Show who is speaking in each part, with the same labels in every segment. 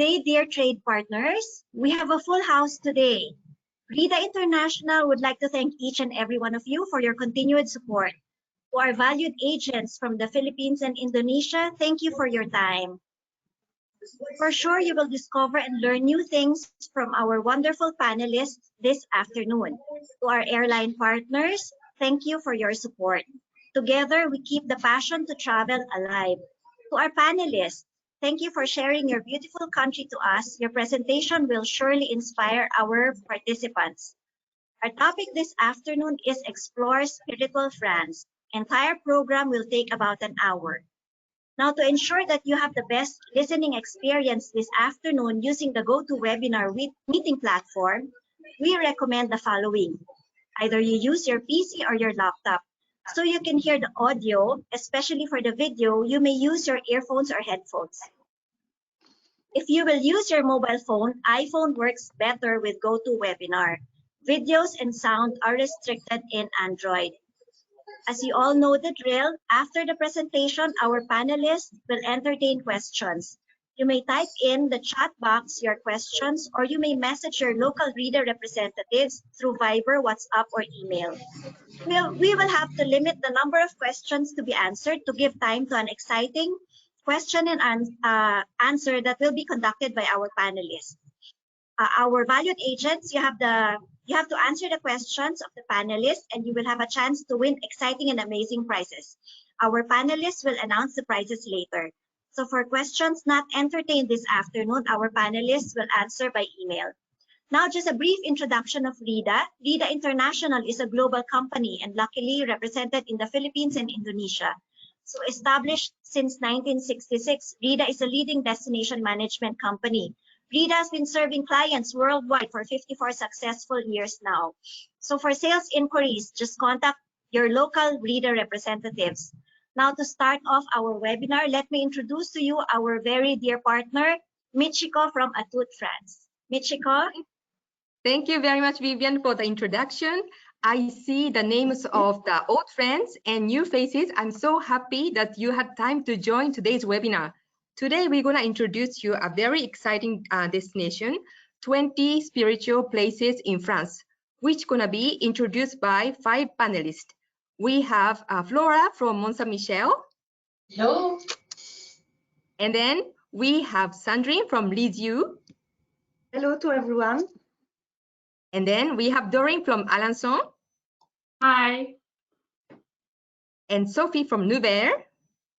Speaker 1: Hey, dear trade partners, we have a full house today. Rida International would like to thank each and every one of you for your continued support. To our valued agents from the Philippines and Indonesia, thank you for your time. For sure, you will discover and learn new things from our wonderful panelists this afternoon. To our airline partners, thank you for your support. Together, we keep the passion to travel alive. To our panelists, thank you for sharing your beautiful country to us. Your presentation will surely inspire our participants. Our topic this afternoon is Explore Spiritual France. Entire program will take about an hour. Now, to ensure that you have the best listening experience this afternoon using the GoToWebinar meeting platform, we recommend the following. Either you use your PC or your laptop. So you can hear the audio, especially for the video, you may use your earphones or headphones. If you will use your mobile phone, iPhone works better with GoToWebinar. Videos and sound are restricted in Android. As you all know the drill, after the presentation, our panelists will entertain questions. You may type in the chat box your questions, or you may message your local Rida representatives through Viber, WhatsApp, or email. We will have to limit the number of questions to be answered to give time to an exciting question and answer that will be conducted by our panelists. Our valued agents, you have to answer the questions of the panelists, and you will have a chance to win exciting and amazing prizes. Our panelists will announce the prizes later. So for questions not entertained this afternoon, our panelists will answer by email. Now, just a brief introduction of Rida. Rida International is a global company and luckily represented in the Philippines and Indonesia. So established since 1966, Rida is a leading destination management company. Rida has been serving clients worldwide for 54 successful years now. So for sales inquiries, just contact your local Rida representatives. Now to start off our webinar, let me introduce to you our very dear partner, Michiko from Atout France. Michiko?
Speaker 2: Thank you very much, Vivian, for the introduction. I see the names of the old friends and new faces. I'm so happy that you had time to join today's webinar. Today, we're going to introduce you a very exciting destination, 20 spiritual places in France, which going to be introduced by 5 panelists. We have Flora from Mont Saint-Michel.
Speaker 3: Hello.
Speaker 2: And then we have Sandrine from Lisieux.
Speaker 4: Hello to everyone.
Speaker 2: And then we have Doreen from Alençon.
Speaker 3: Hi.
Speaker 2: And Sophie from Nevers.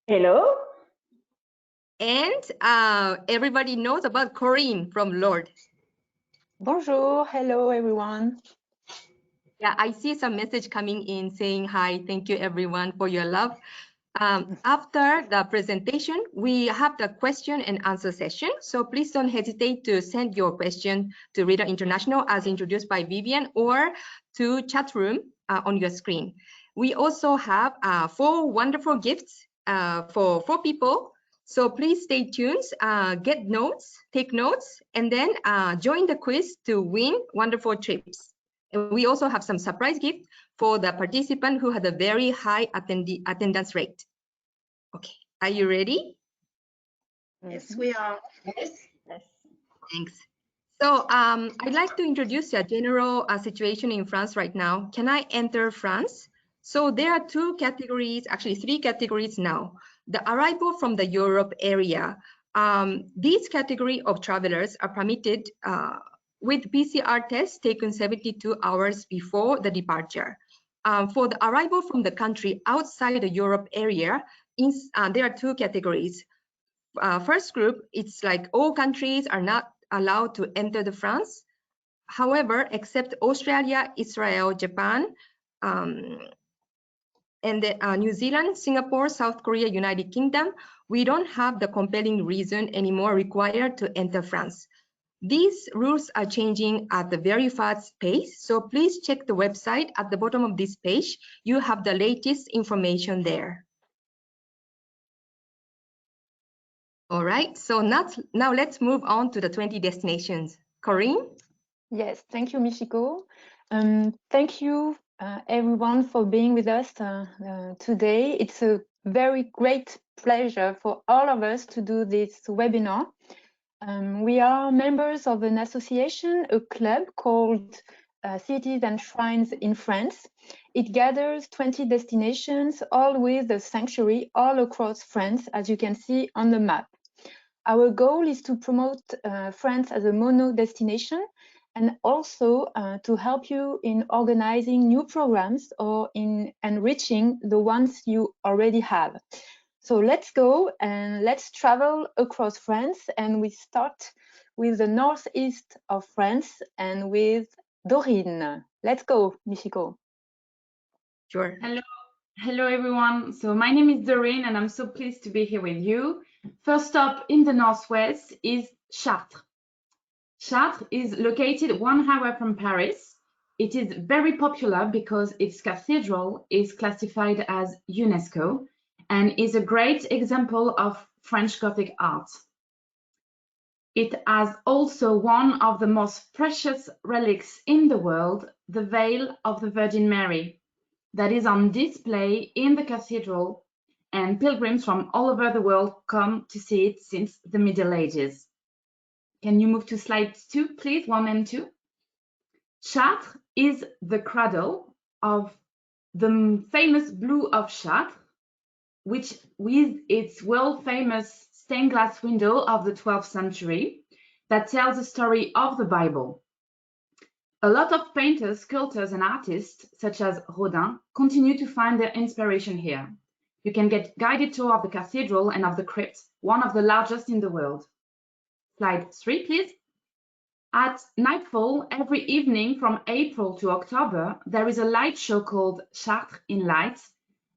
Speaker 4: Hello.
Speaker 2: And everybody knows about Corinne from Lourdes.
Speaker 4: Bonjour. Hello, everyone.
Speaker 2: Yeah, I see some message coming in saying hi. Thank you, everyone, for your love. After the presentation, we have the question and answer session. So please don't hesitate to send your question to Rida International as introduced by Vivian or to chat room on your screen. We also have 4 wonderful gifts for 4 people. So please stay tuned, get notes, take notes, and then join the quiz to win wonderful trips. And we also have some surprise gift for the participant who had a very high attendance rate. Okay, are you ready?
Speaker 4: Yes, we are.
Speaker 3: Yes.
Speaker 4: Yes.
Speaker 2: Thanks. So I'd like to introduce a general situation in France right now. Can I enter France? So there are 2 categories, actually 3 categories now. The arrival from the Europe area. These category of travelers are permitted with PCR tests taken 72 hours before the departure. For the arrival from the country outside the Europe area, there are 2 categories. First group, it's like all countries are not allowed to enter the France. However, except Australia, Israel, Japan, and New Zealand, Singapore, South Korea, United Kingdom, we don't have the compelling reason anymore required to enter France. These rules are changing at a very fast pace, so please check the website at the bottom of this page. You have the latest information there. All right, so now let's move on to the 20 destinations. Corinne?
Speaker 4: Yes, thank you, Michiko. Thank you, everyone, for being with us today. It's a very great pleasure for all of us to do this webinar. We are members of an association, a club called Cities and Shrines in France. It gathers 20 destinations, all with a sanctuary all across France, as you can see on the map. Our goal is to promote France as a mono destination and also to help you in organizing new programs or in enriching the ones you already have. So let's go and let's travel across France, and we start with the northeast of France and with Dorine. Let's go, Michiko.
Speaker 2: Sure.
Speaker 3: Hello everyone. So my name is Doreen and I'm so pleased to be here with you. First stop in the northwest is Chartres. Chartres is located 1 hour from Paris. It is very popular because its cathedral is classified as UNESCO and is a great example of French Gothic art. It has also one of the most precious relics in the world, the Veil of the Virgin Mary, that is on display in the cathedral, and pilgrims from all over the world come to see it since the Middle Ages. Can you move to slide 2, please, 1 and 2? Chartres is the cradle of the famous Blue of Chartres, which with its world-famous stained glass window of the 12th century that tells the story of the Bible. A lot of painters, sculptors, and artists, such as Rodin, continue to find their inspiration here. You can get guided tour of the cathedral and of the crypt, one of the largest in the world. Slide 3, please. At nightfall, every evening from April to October, there is a light show called Chartres in Light,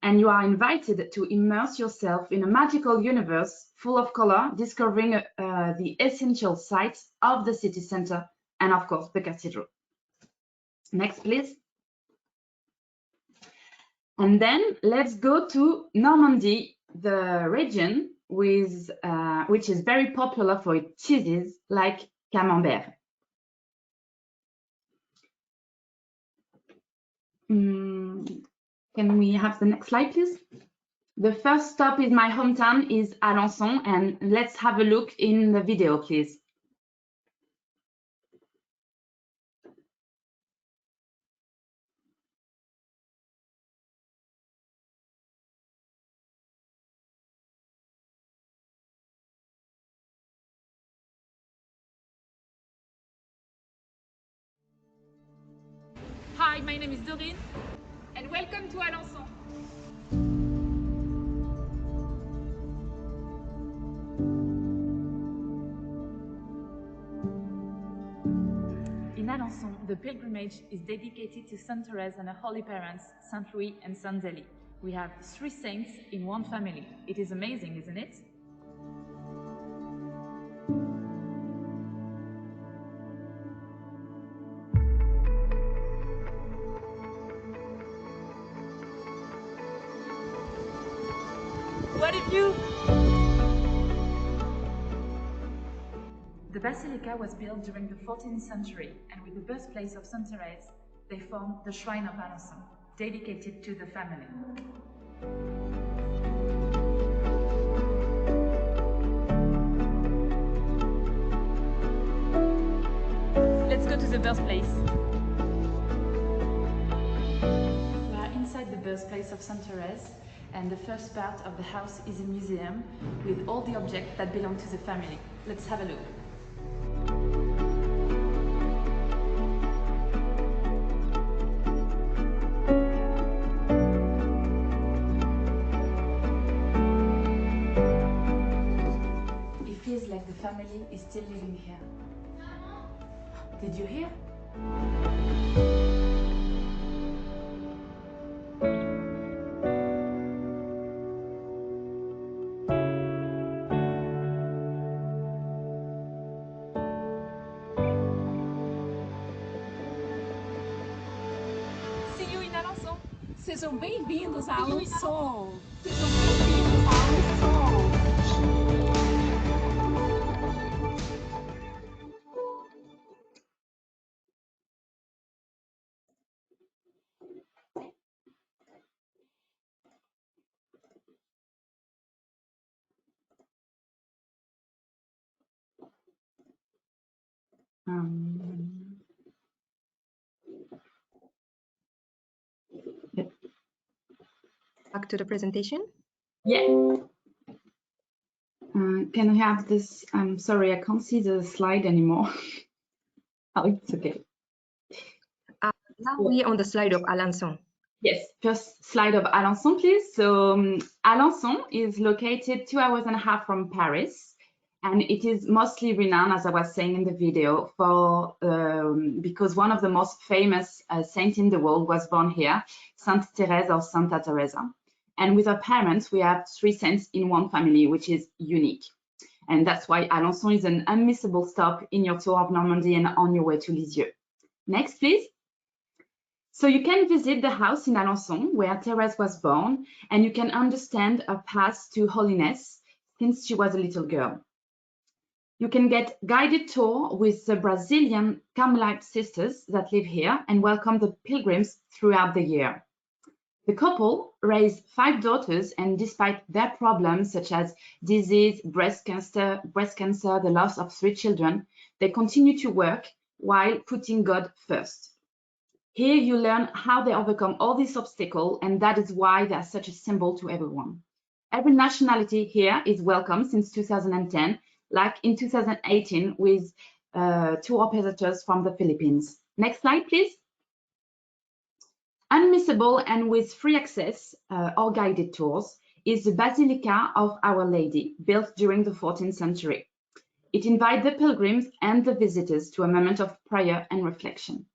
Speaker 3: and you are invited to immerse yourself in a magical universe full of color, discovering the essential sights of the city center and, of course, the cathedral. Next, please. And then let's go to Normandy, the region which is very popular for its cheeses like Camembert. Can we have the next slide, please? The first stop in my hometown is Alençon, and let's have a look in the video, please.
Speaker 5: Hi, my name is Dorine, and welcome to Alençon. In Alençon, the pilgrimage is dedicated to Saint Therese and her holy parents, Saint Louis and Saint Zélie. We have 3 saints in one family. It is amazing, isn't it? What a view! The basilica was built during the 14th century, and with the birthplace of Saint Therese, they formed the Shrine of Alençon, dedicated to the family. Let's go to the birthplace. We are inside the birthplace of Saint Therese, and the first part of the house is a museum with all the objects that belong to the family. Let's have a look. It feels like the family is still living here. Did you hear? See you in Alençon.
Speaker 6: Sejam bem-vindos a Alençon. Sejam bem-vindos a Alençon.
Speaker 2: Back to the presentation.
Speaker 3: Yeah. Can I have this? I'm sorry, I can't see the slide anymore. Oh, it's okay.
Speaker 2: Now we are on the slide of Alençon.
Speaker 3: Yes, first slide of Alençon, please. So Alençon is located 2.5 hours from Paris, and it is mostly renowned, as I was saying in the video, for because one of the most famous saints in the world was born here, Sainte Thérèse or Santa Teresa. And with our parents, we have 3 saints in one family, which is unique. And that's why Alençon is an unmissable stop in your tour of Normandy and on your way to Lisieux. Next, please. So you can visit the house in Alençon where Thérèse was born, and you can understand her path to holiness since she was a little girl. You can get guided tour with the Brazilian Carmelite sisters that live here and welcome the pilgrims throughout the year. The couple raised 5 daughters, and despite their problems such as disease, breast cancer, the loss of 3 children, they continue to work while putting God first. Here you learn how they overcome all these obstacles, and that is why they are such a symbol to everyone. Every nationality here is welcome since 2010, like in 2018 with tour operators from the Philippines. Next slide, please. Unmissable and with free access or guided tours is the Basilica of Our Lady, built during the 14th century. It invites the pilgrims and the visitors to a moment of prayer and reflection.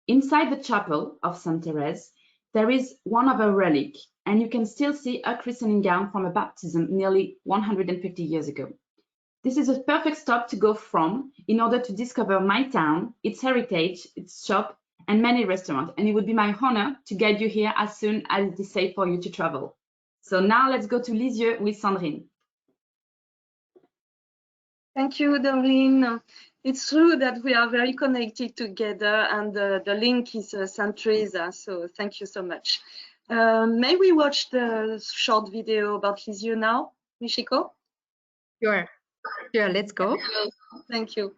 Speaker 3: Inside the chapel of Sainte Thérèse, there is one of her relics, and you can still see a christening gown from a baptism nearly 150 years ago. This is a perfect stop to go from in order to discover my town, its heritage, its shop, and many restaurants. And it would be my honor to guide you here as soon as it is safe for you to travel. So now let's go to Lisieux with Sandrine.
Speaker 7: Thank you, Doreen. It's true that we are very connected together, and the link is Sainte Teresa, so thank you so much. May we watch the short video about Lisieux now, Michiko?
Speaker 2: Sure, let's go.
Speaker 7: Thank you.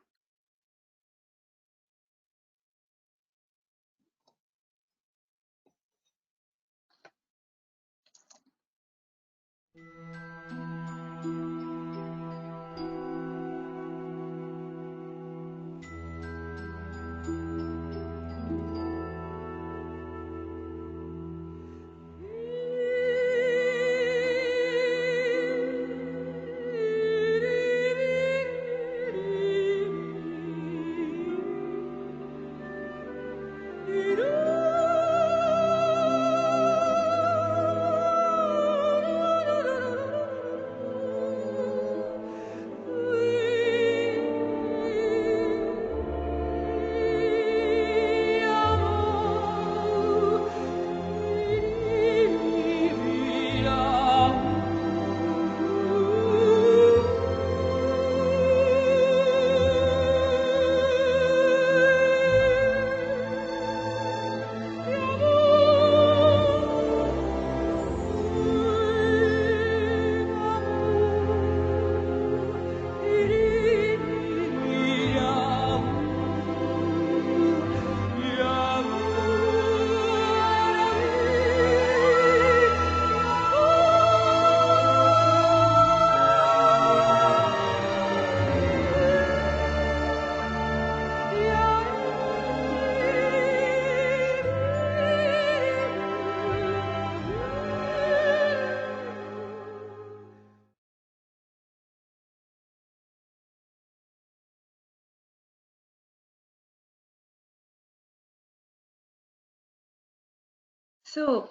Speaker 7: So,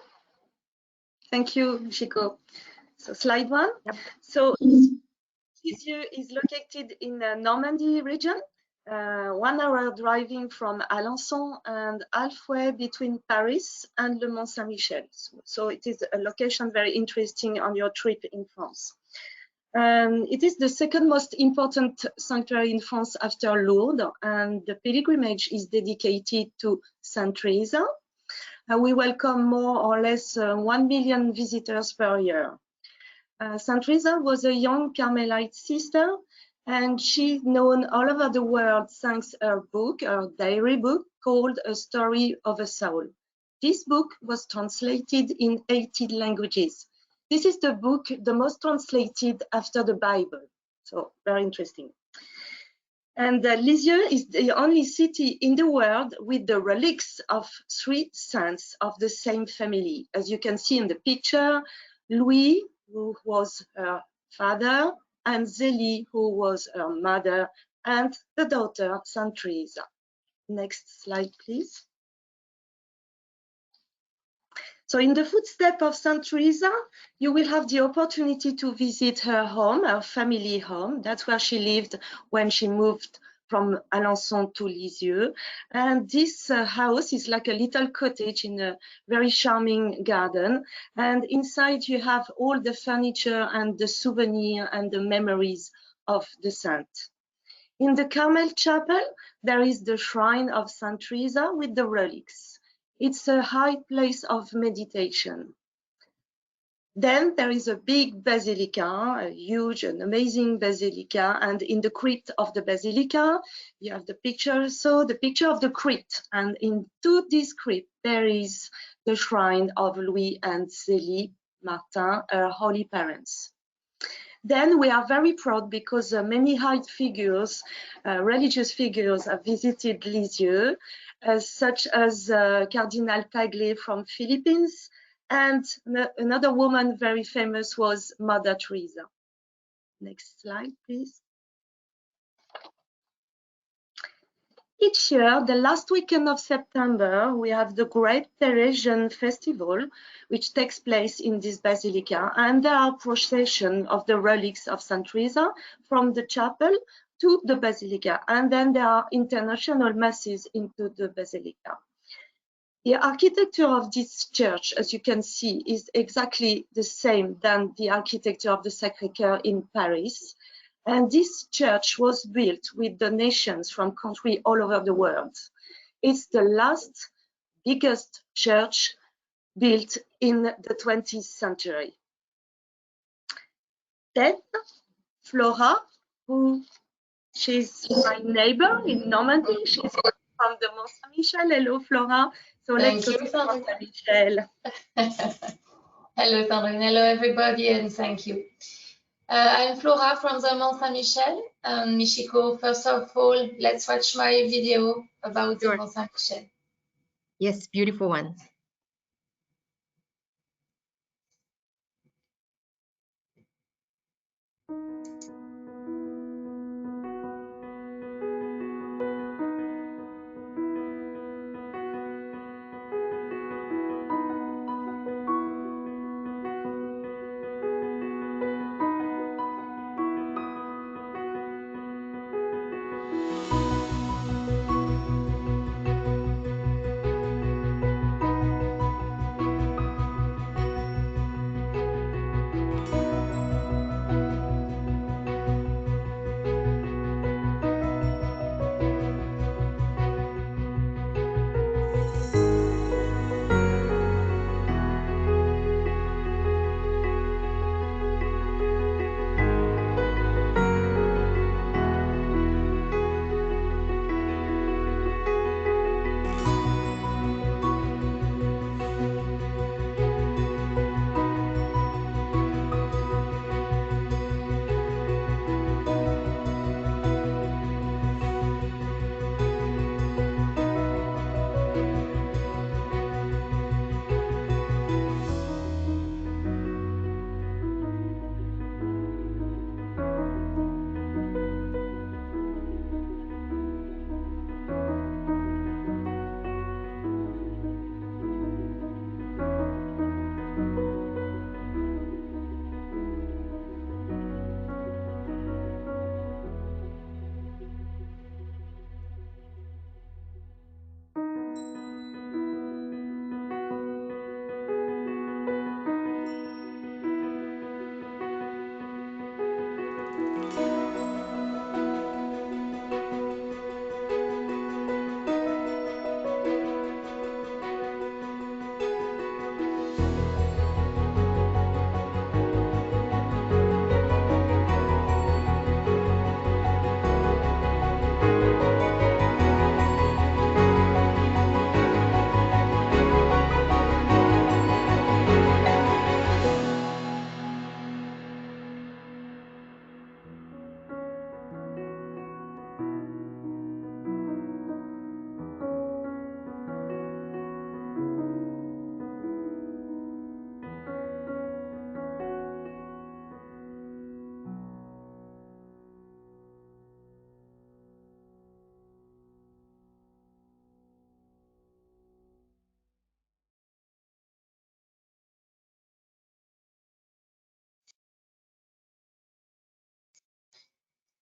Speaker 7: thank you, Michiko. So, slide 1.
Speaker 2: Yep.
Speaker 7: So, Lisieux is located in the Normandy region, 1 hour driving from Alençon and halfway between Paris and Le Mont Saint-Michel. So, it is a location very interesting on your trip in France. It is the second most important sanctuary in France after Lourdes, and the pilgrimage is dedicated to Sainte Teresa. We welcome more or less 1 million visitors per year. Sainte Teresa was a young Carmelite sister, And she's known all over the world thanks to her book, her diary book, called A Story of a Soul. This book was translated in 80 languages. This is the book the most translated after the Bible, so very interesting. And Lisieux is the only city in the world with the relics of 3 saints of the same family. As you can see in the picture, Louis, who was her father, and Zélie, who was her mother, and the daughter, Saint Teresa. Next slide, please. So in the footsteps of Saint Teresa, you will have the opportunity to visit her home, her family home. That's where she lived when she moved from Alençon to Lisieux. And this house is like a little cottage in a very charming garden. And inside you have all the furniture and the souvenir and the memories of the saint. In the Carmel Chapel, there is the shrine of Saint Teresa with the relics. It's a high place of meditation. Then there is a big basilica, a huge and amazing basilica, and in the crypt of the basilica, you have the picture, so the picture of the crypt, and into this crypt there is the shrine of Louis and Zélie Martin, her holy parents. Then we are very proud because many high figures, religious figures, have visited Lisieux, such as Cardinal Tagle from Philippines, and another woman very famous was Mother Teresa. Next slide, please. Each year, the last weekend of September, we have the Great Theresian Festival, which takes place in this basilica, and there are processions of the relics of Saint Teresa from the chapel to the basilica, and then there are international masses into the basilica. The architecture of this church, as you can see, is exactly the same than the architecture of the Sacré-Cœur in Paris. And this church was built with donations from countries all over the world. It's the last biggest church built in the 20th century. Then Flora, she's my neighbor in Normandy. She's from the Mont Saint-Michel. Hello, Flora. So let's go to Mont Saint-Michel.
Speaker 8: Hello, Sandrine. Hello, everybody, and thank you. I'm Flora from the Mont Saint-Michel, Michiko. First of all, let's watch my video about the Mont Saint-Michel.
Speaker 2: Yes, beautiful one.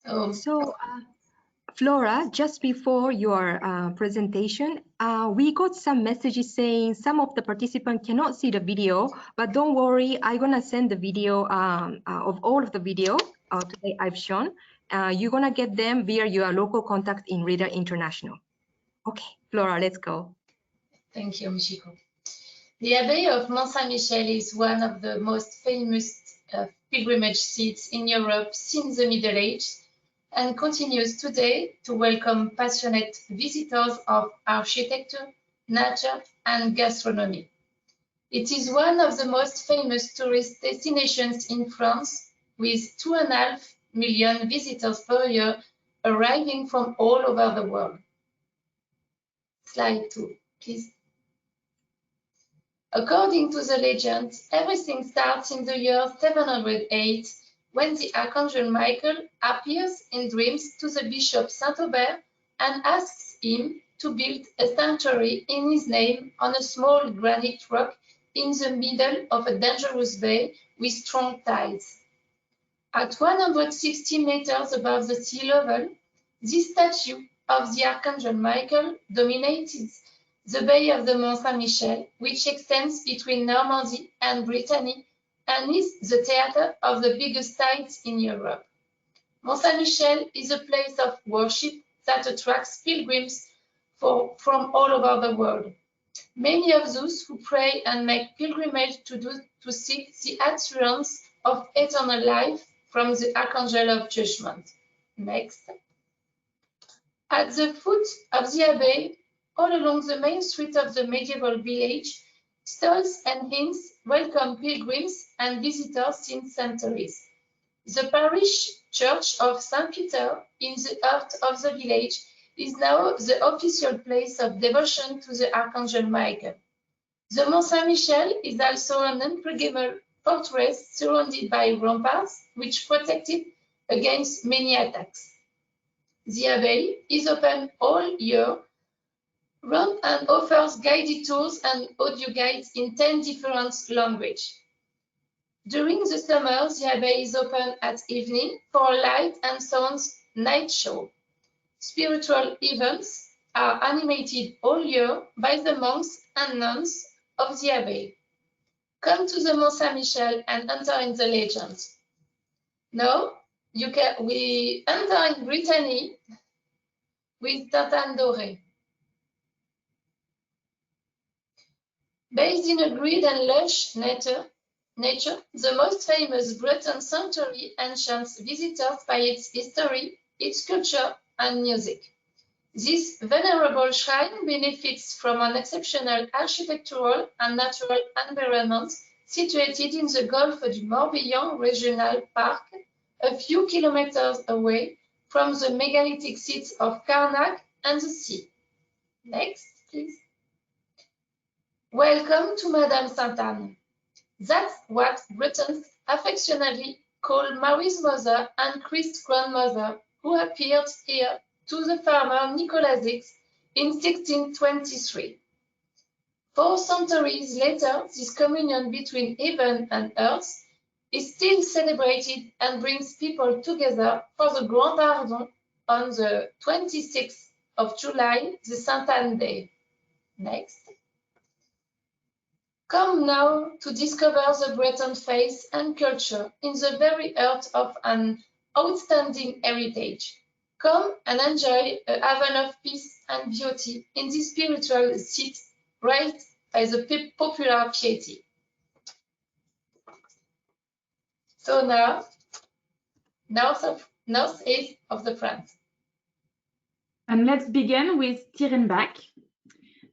Speaker 2: So, Flora, just before your presentation, we got some messages saying some of the participants cannot see the video, but don't worry, I'm gonna send the video of all of the video today I've shown. You're gonna get them via your local contact in Rida International. Okay, Flora, let's go.
Speaker 8: Thank you, Michiko. The Abbey of Mont Saint-Michel is one of the most famous pilgrimage sites in Europe since the Middle Ages, and continues today to welcome passionate visitors of architecture, nature, and gastronomy. It is one of the most famous tourist destinations in France, with 2.5 million visitors per year arriving from all over the world. Slide 2, please. According to the legend, everything starts in the year 708, when the Archangel Michael appears in dreams to the Bishop Saint-Aubert and asks him to build a sanctuary in his name on a small granite rock in the middle of a dangerous bay with strong tides. At 160 meters above the sea level, this statue of the Archangel Michael dominated the bay of the Mont Saint-Michel, which extends between Normandy and Brittany and is the theater of the biggest tides in Europe. Mont Saint-Michel is a place of worship that attracts pilgrims from all over the world. Many of those who pray and make pilgrimage to seek the assurance of eternal life from the Archangel of Judgment. Next. At the foot of the abbey, all along the main street of the medieval village, stalls and inns welcome pilgrims and visitors since centuries. The parish church of St. Peter in the heart of the village is now the official place of devotion to the Archangel Michael. The Mont Saint-Michel is also an unbreakable fortress surrounded by ramparts, which protect it against many attacks. The abbey is open all year round and offers guided tours and audio guides in 10 different languages. During the summer, the abbey is open at evening for a light and sound night show. Spiritual events are animated all year by the monks and nuns of the abbey. Come to the Mont Saint-Michel and enter in the legend. Now, we enter in Brittany with Tartane Doré. Based in a green and lush nature, the most famous Breton sanctuary enchants visitors by its history, its culture, and music. This venerable shrine benefits from an exceptional architectural and natural environment situated in the Gulf du Morbihan Regional Park, a few kilometers away from the megalithic seats of Karnak and the sea. Next, please. Welcome to Madame Sainte-Anne. That's what Bretons affectionately call Marie's mother and Christ's grandmother, who appeared here to the farmer Nicolas X in 1623. 4 centuries later, this communion between heaven and earth is still celebrated and brings people together for the Grand Pardon on the 26th of July, the Sainte-Anne Day. Next. Come now to discover the Breton faith and culture in the very heart of an outstanding heritage. Come and enjoy a haven of peace and beauty in this spiritual seat right by the popular piety. So now, northeast of the France.
Speaker 3: And let's begin with Tirenbach.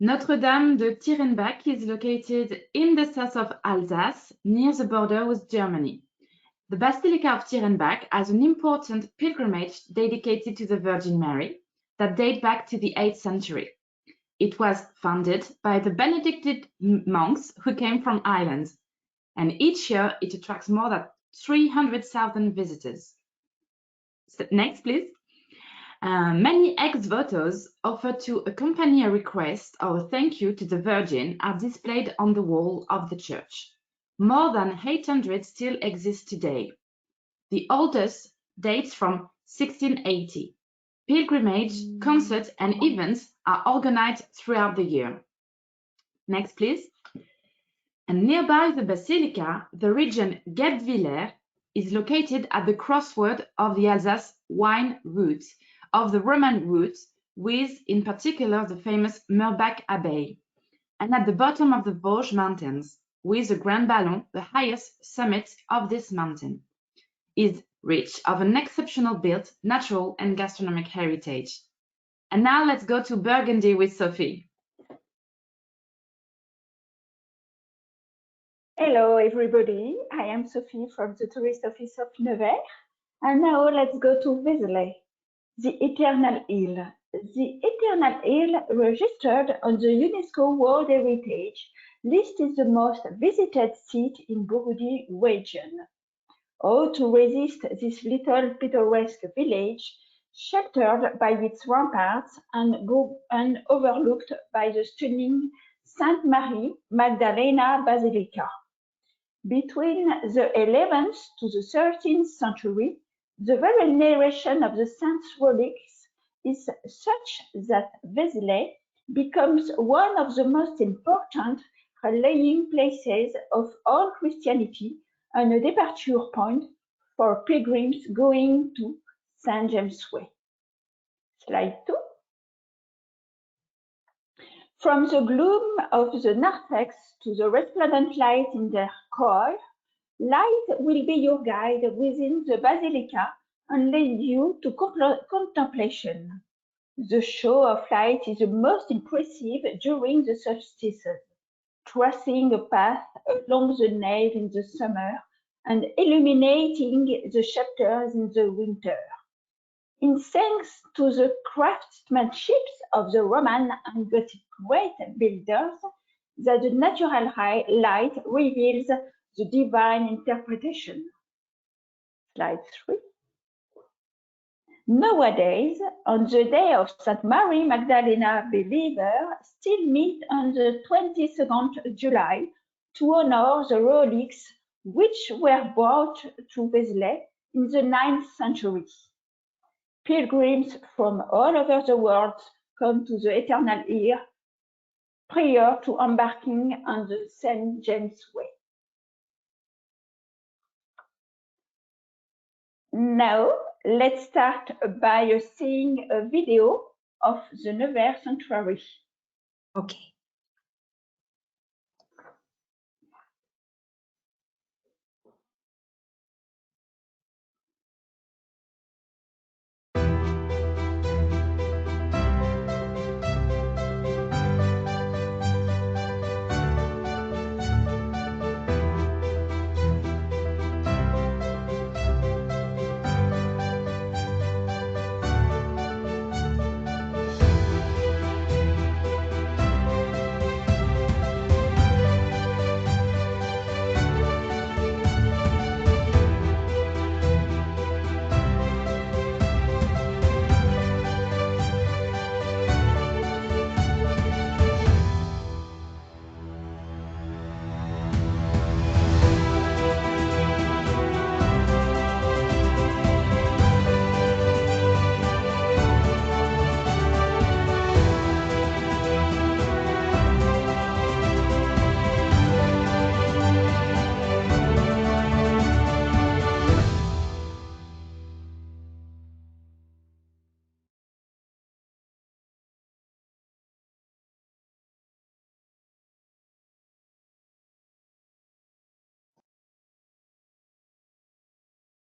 Speaker 3: Notre-Dame de Tirenbach is located in the south of Alsace, near the border with Germany. The Basilica of Tirenbach has an important pilgrimage dedicated to the Virgin Mary that date back to the 8th century. It was founded by the Benedictine monks who came from Ireland, and each year it attracts more than 300,000 visitors. So next, please. Many ex-votos offered to accompany a request or a thank you to the Virgin are displayed on the wall of the church. More than 800 still exist today. The oldest dates from 1680. Pilgrimage, concerts, and events are organized throughout the year. Next, please. And nearby the Basilica, the region Guebwiller is located at the crossroad of the Alsace wine route, of the Roman route, with, in particular, the famous Murbach Abbey, and at the bottom of the Vosges Mountains, with the Grand Ballon, the highest summit of this mountain, is rich of an exceptional built, natural, and gastronomic heritage. And now let's go to Burgundy with Sophie.
Speaker 9: Hello, everybody. I am Sophie from the Tourist Office of Nevers. And now let's go to Vézelay, the Eternal Hill. The Eternal Hill, registered on the UNESCO World Heritage List, is the most visited site in Burgundy region. How to resist this little picturesque village, sheltered by its ramparts and overlooked by the stunning Sainte Marie Magdalena Basilica. Between the 11th to the 13th century, the veneration of the saint's relics is such that Vézelay becomes one of the most important rallying places of all Christianity and a departure point for pilgrims going to St. James Way. Slide 2. From the gloom of the narthex to the resplendent light in their core, light will be your guide within the basilica and lead you to contemplation. The show of light is the most impressive during the solstices, tracing a path along the nave in the summer and illuminating the chapters in the winter. In thanks to the craftsmanship of the Roman and Gothic great builders, that the natural light reveals the divine interpretation. Slide 3. Nowadays, on the day of St. Mary Magdalena believers still meet on the 22nd July to honor the relics which were brought to Vézelay in the 9th century. Pilgrims from all over the world come to the Eternal Hill prior to embarking on the St. James Way. Now, let's start by seeing a video of the Nevers Sanctuary.
Speaker 2: Okay.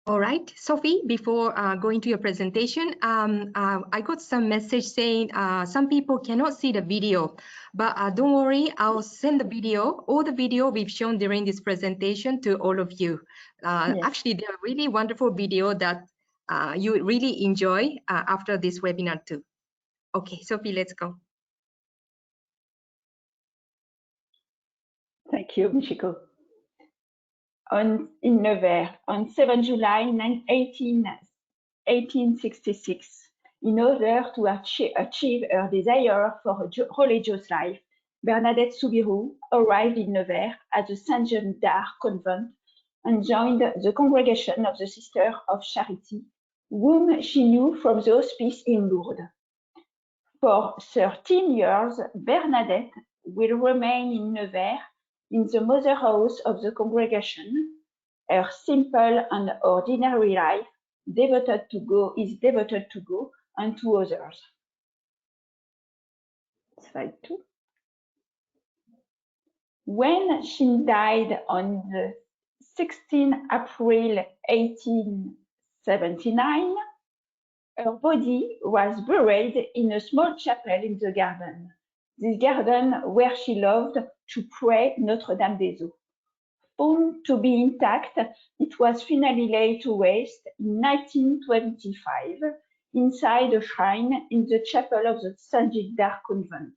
Speaker 2: All right, Sophie, before going to your presentation, I got some message saying some people cannot see the video, but don't worry, I'll send the video, all the video we've shown during this presentation to all of you. Yes. Actually, they're really wonderful video that you really enjoy after this webinar too. Okay, Sophie, let's go.
Speaker 9: Thank you, Michiko. In Nevers, on 7 July 1866, in order to achieve her desire for a religious life, Bernadette Soubirous arrived in Nevers at the Saint Jean d'Arc convent and joined the congregation of the Sisters of Charity, whom she knew from the hospice in Lourdes. For 13 years, Bernadette will remain in Nevers in the mother house of the congregation. Her simple and ordinary life is devoted to God and to others. Slide 2. When she died on the 16th April 1879, her body was buried in a small chapel in the garden. This garden where she loved to pray Notre-Dame des Eaux. Found to be intact, it was finally laid to rest in 1925 inside a shrine in the chapel of the Saint-Gildas convent.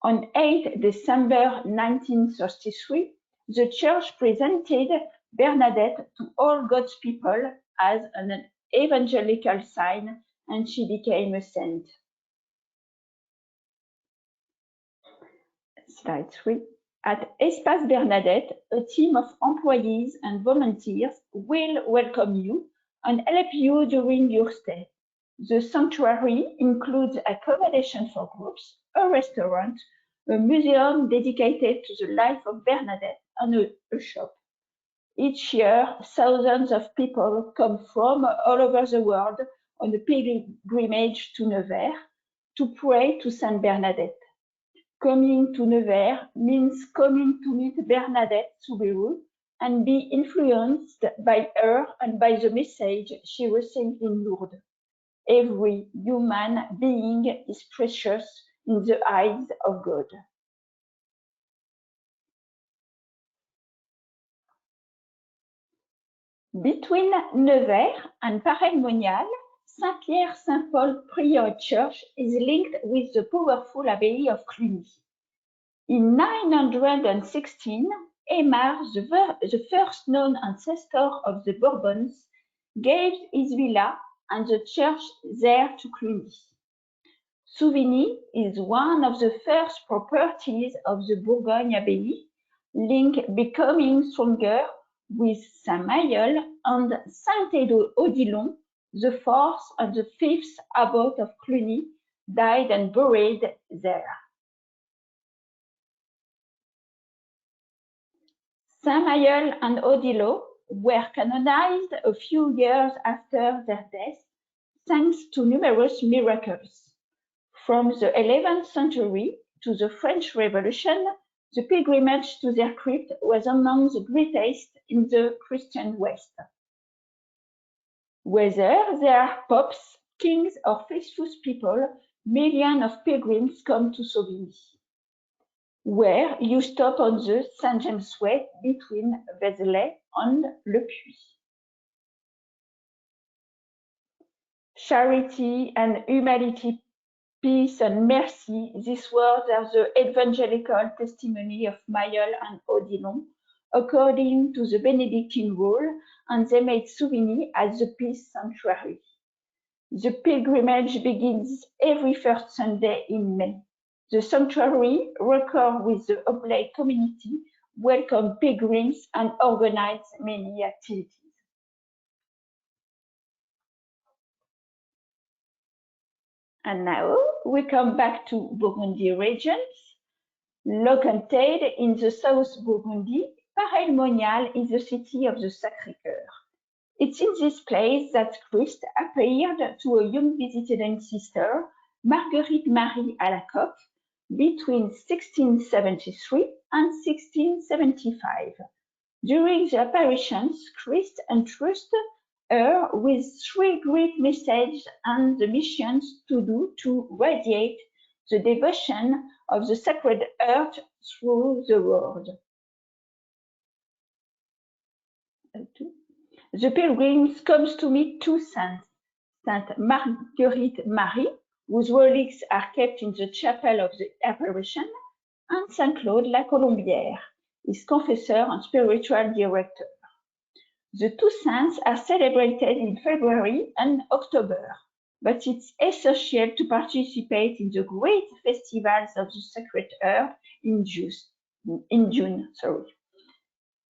Speaker 9: On 8 December 1933, the church presented Bernadette to all God's people as an evangelical sign, and she became a saint. Slide 3. At Espace Bernadette, a team of employees and volunteers will welcome you and help you during your stay. The sanctuary includes accommodation for groups, a restaurant, a museum dedicated to the life of Bernadette, and a shop. Each year, thousands of people come from all over the world on a pilgrimage to Nevers to pray to Saint Bernadette. Coming to Nevers means coming to meet Bernadette Soubirous and be influenced by her and by the message she received in Lourdes. Every human being is precious in the eyes of God. Between Nevers and Paray-le-Monial, Saint-Pierre-Saint-Paul Priory Church is linked with the powerful Abbey of Cluny. In 916, Aymar, the first known ancestor of the Bourbons, gave his villa and the church there to Cluny. Souvigny is one of the first properties of the Bourgogne Abbey, link becoming stronger with Saint-Mayol and Saint-Odilon, the fourth and the fifth abbot of Cluny, died and buried there. Saint-Mayol and Odilon were canonized a few years after their death, thanks to numerous miracles. From the 11th century to the French Revolution, the pilgrimage to their crypt was among the greatest in the Christian West. Whether they are popes, kings, or faithful people, millions of pilgrims come to Sauvigny, where you stop on the St. James Way between Vézelay and Le Puy. Charity and humanity, peace and mercy, these words are the evangelical testimony of Mayol and Odilon, according to the Benedictine rule, and they made Souvigny as the peace sanctuary. The pilgrimage begins every first Sunday in May. The sanctuary, record with the Oblate community, welcome pilgrims and organize many activities. And now we come back to Burgundy regions. Located in the South Burgundy, Paray-le-Monial is the city of the Sacré-Cœur. It's in this place that Christ appeared to a young visiting sister, Marguerite Marie Alacoque, between 1673 and 1675. During the apparitions, Christ entrusted her with three great messages and the missions to do to radiate the devotion of the Sacred Heart through the world. The pilgrims comes to meet two saints, Saint Marguerite Marie, whose relics are kept in the chapel of the apparition, and Saint Claude La Colombière, his confessor and spiritual director. The two saints are celebrated in February and October, but it's essential to participate in the great festivals of the Sacred Heart in June.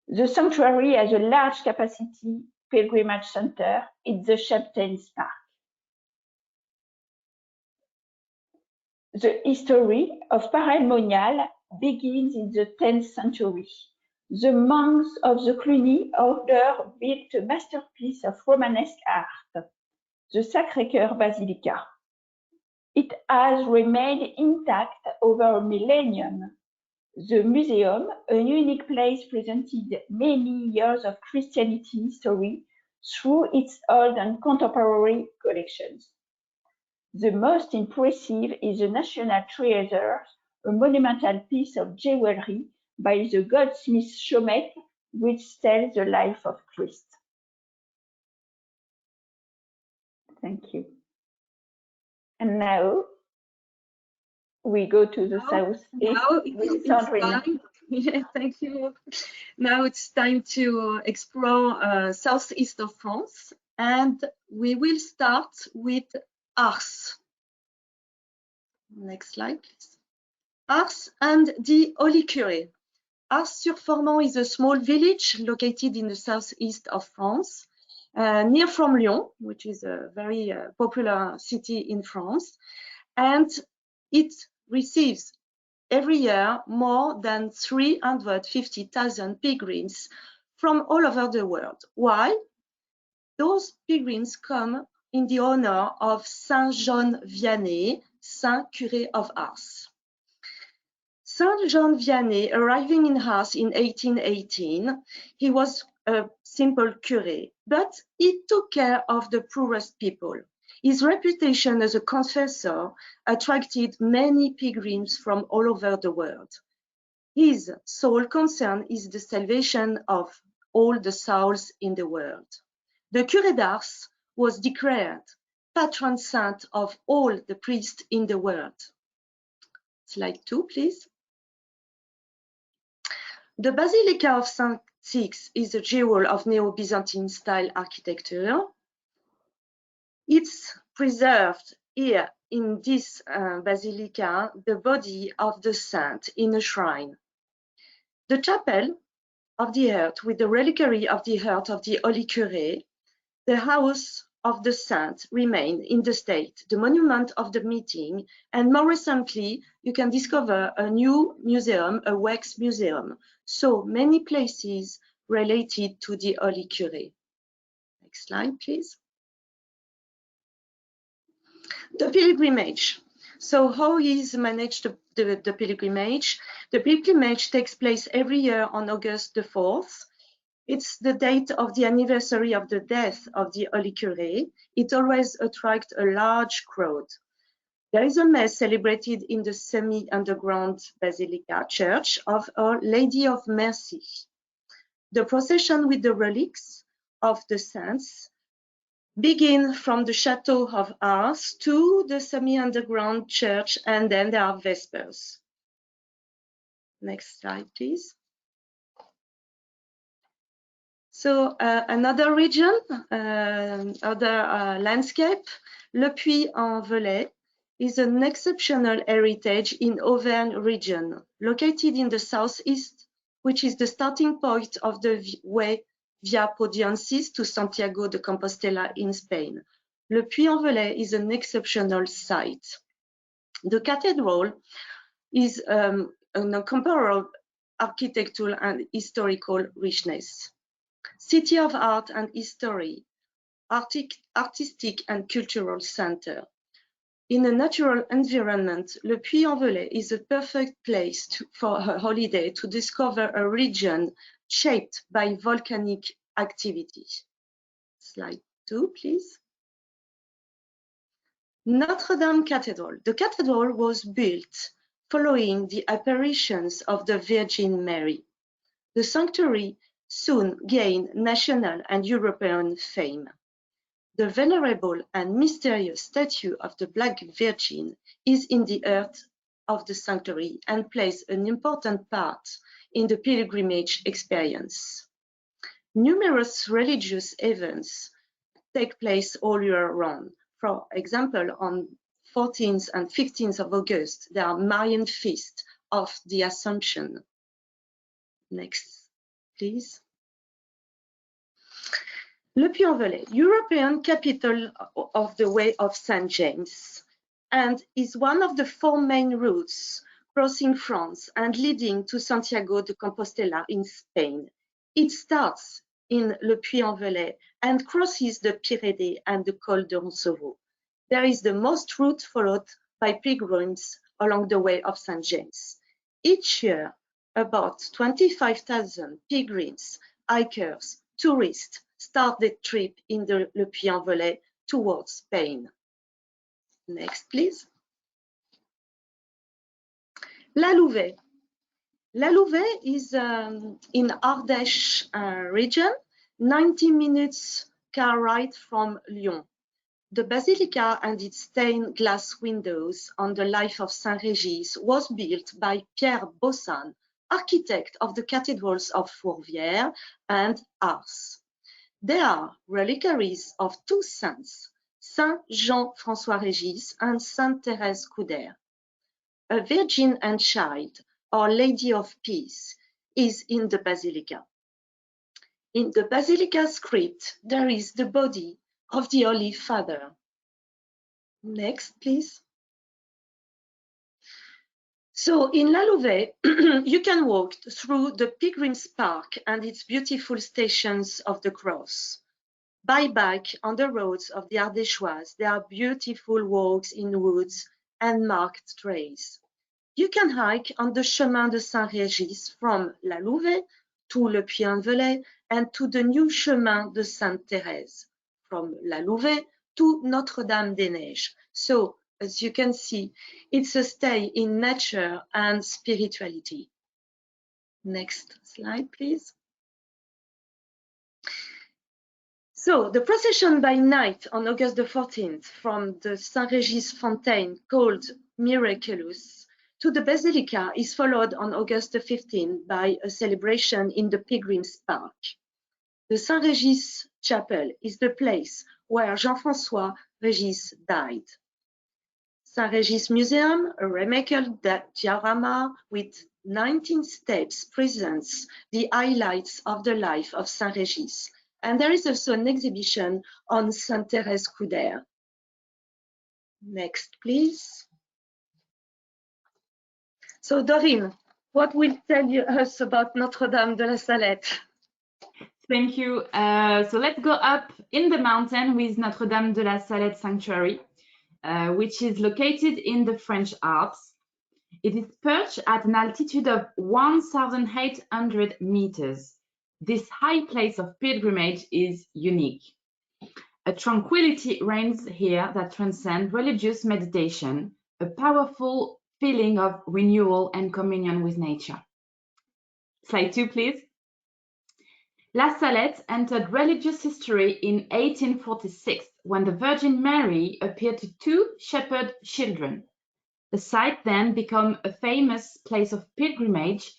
Speaker 9: The sanctuary has a large capacity pilgrimage center in the Champtains Park. The history of Paray-le-Monial begins in the 10th century. The monks of the Cluny order built a masterpiece of Romanesque art, the Sacré-Cœur Basilica. It has remained intact over a millennium. The museum, a unique place, presented many years of Christianity history through its old and contemporary collections. The most impressive is the National Treasure, a monumental piece of jewelry by the goldsmith Chomet, which tells the life of Christ. Thank you. And now we go to the southeast with Sandrine.
Speaker 7: Yeah, thank you. Now it's time to explore southeast of France, and we will start with Ars. Next slide, please. Ars and the Holy Curé. Ars-sur-Formant is a small village located in the southeast of France, near from Lyon, which is a very popular city in France, and it receives every year more than 350,000 pilgrims from all over the world. Why? Those pilgrims come in the honor of Saint John Vianney, Saint Curé of Ars. Saint John Vianney, arriving in Ars in 1818, he was a simple curé, but he took care of the poorest people. His reputation as a confessor attracted many pilgrims from all over the world. His sole concern is the salvation of all the souls in the world. The Curé d'Ars was declared patron saint of all the priests in the world. Slide 2, please. The Basilica of St. Six is a jewel of Neo-Byzantine style architecture. It's preserved here in this basilica, the body of the saint in a shrine. The chapel of the heart with the reliquary of the heart of the Holy Curé, the house of the saint remain in the state, the monument of the meeting, and more recently, you can discover a new museum, a wax museum. So many places related to the Holy Curé. Next slide, please. The pilgrimage. So how is managed the pilgrimage? The pilgrimage takes place every year on August the 4th. It's the date of the anniversary of the death of the Holy Curé. It always attracts a large crowd. There is a mass celebrated in the semi-underground Basilica Church of Our Lady of Mercy. The procession with the relics of the saints begin from the Chateau of Ars to the semi-underground church, and then there are Vespers. Next slide, please. So another region, other landscape, Le Puy-en-Velay is an exceptional heritage in Auvergne region, located in the southeast, which is the starting point of the way via Podiensis to Santiago de Compostela in Spain. Le Puy-en-Velay is an exceptional site. The cathedral is an incomparable architectural and historical richness. City of art and history, artistic and cultural center. In a natural environment, Le Puy-en-Velay is a perfect place for a holiday to discover a region shaped by volcanic activity. Slide 2, please. Notre Dame Cathedral. The cathedral was built following the apparitions of the Virgin Mary. The sanctuary soon gained national and European fame. The venerable and mysterious statue of the Black Virgin is in the heart of the sanctuary and plays an important part in the pilgrimage experience. Numerous religious events take place all year round. For example, on 14th and 15th of August, there are Marian Feast of the Assumption. Next, please. Le Puy-en-Velay, European capital of the Way of St. James, and is one of the 4 main routes crossing France and leading to Santiago de Compostela in Spain. It starts in Le Puy-en-Velay and crosses the Pyrenees and the Col de Roncevaux. There is the most route followed by pilgrims along the Way of St. James. Each year, about 25,000 pilgrims, hikers, tourists start the trip in the Le Puy-en-Velay towards Spain. Next, please. La Louvet. La Louvet is in Ardèche region, 90 minutes car ride from Lyon. The basilica and its stained glass windows on the life of Saint Régis was built by Pierre Bossan, architect of the cathedrals of Fourvière and Ars. There are reliquaries of 2 saints, Saint Jean-François Régis and Sainte Thérèse Couder. A Virgin and Child, Our Lady of Peace, is in the basilica. In the basilica's crypt, there is the body of the Holy Father. Next, please. So in La Louvet, you can walk through the Pilgrim's Park and its beautiful stations of the cross. By bike on the roads of the Ardéchoise, there are beautiful walks in woods and marked trails. You can hike on the Chemin de Saint-Régis from La Louvet to Le Puy-en-Velay and to the new Chemin de Sainte-Thérèse from La Louvet to Notre-Dame-des-Neiges. So, as you can see, it's a stay in nature and spirituality. Next slide, please. So, the procession by night on August the 14th from the Saint-Régis Fontaine, called Miraculous, to the Basilica is followed on August the 15th by a celebration in the Pilgrim's Park. The Saint-Régis Chapel is the place where Jean-François Régis died. Saint-Régis Museum, a remarkable diorama with 19 steps, presents the highlights of the life of Saint-Régis. And there is also an exhibition on Sainte Thérèse Couder. Next, please. So, Dorine, what will tell us about Notre-Dame de la Salette?
Speaker 3: Thank you. So let's go up in the mountain with Notre-Dame de la Salette Sanctuary, which is located in the French Alps. It is perched at an altitude of 1,800 meters. This high place of pilgrimage is unique. A tranquility reigns here that transcends religious meditation, a powerful feeling of renewal and communion with nature. Slide 2, please. La Salette entered religious history in 1846 when the Virgin Mary appeared to 2 shepherd children. The site then became a famous place of pilgrimage,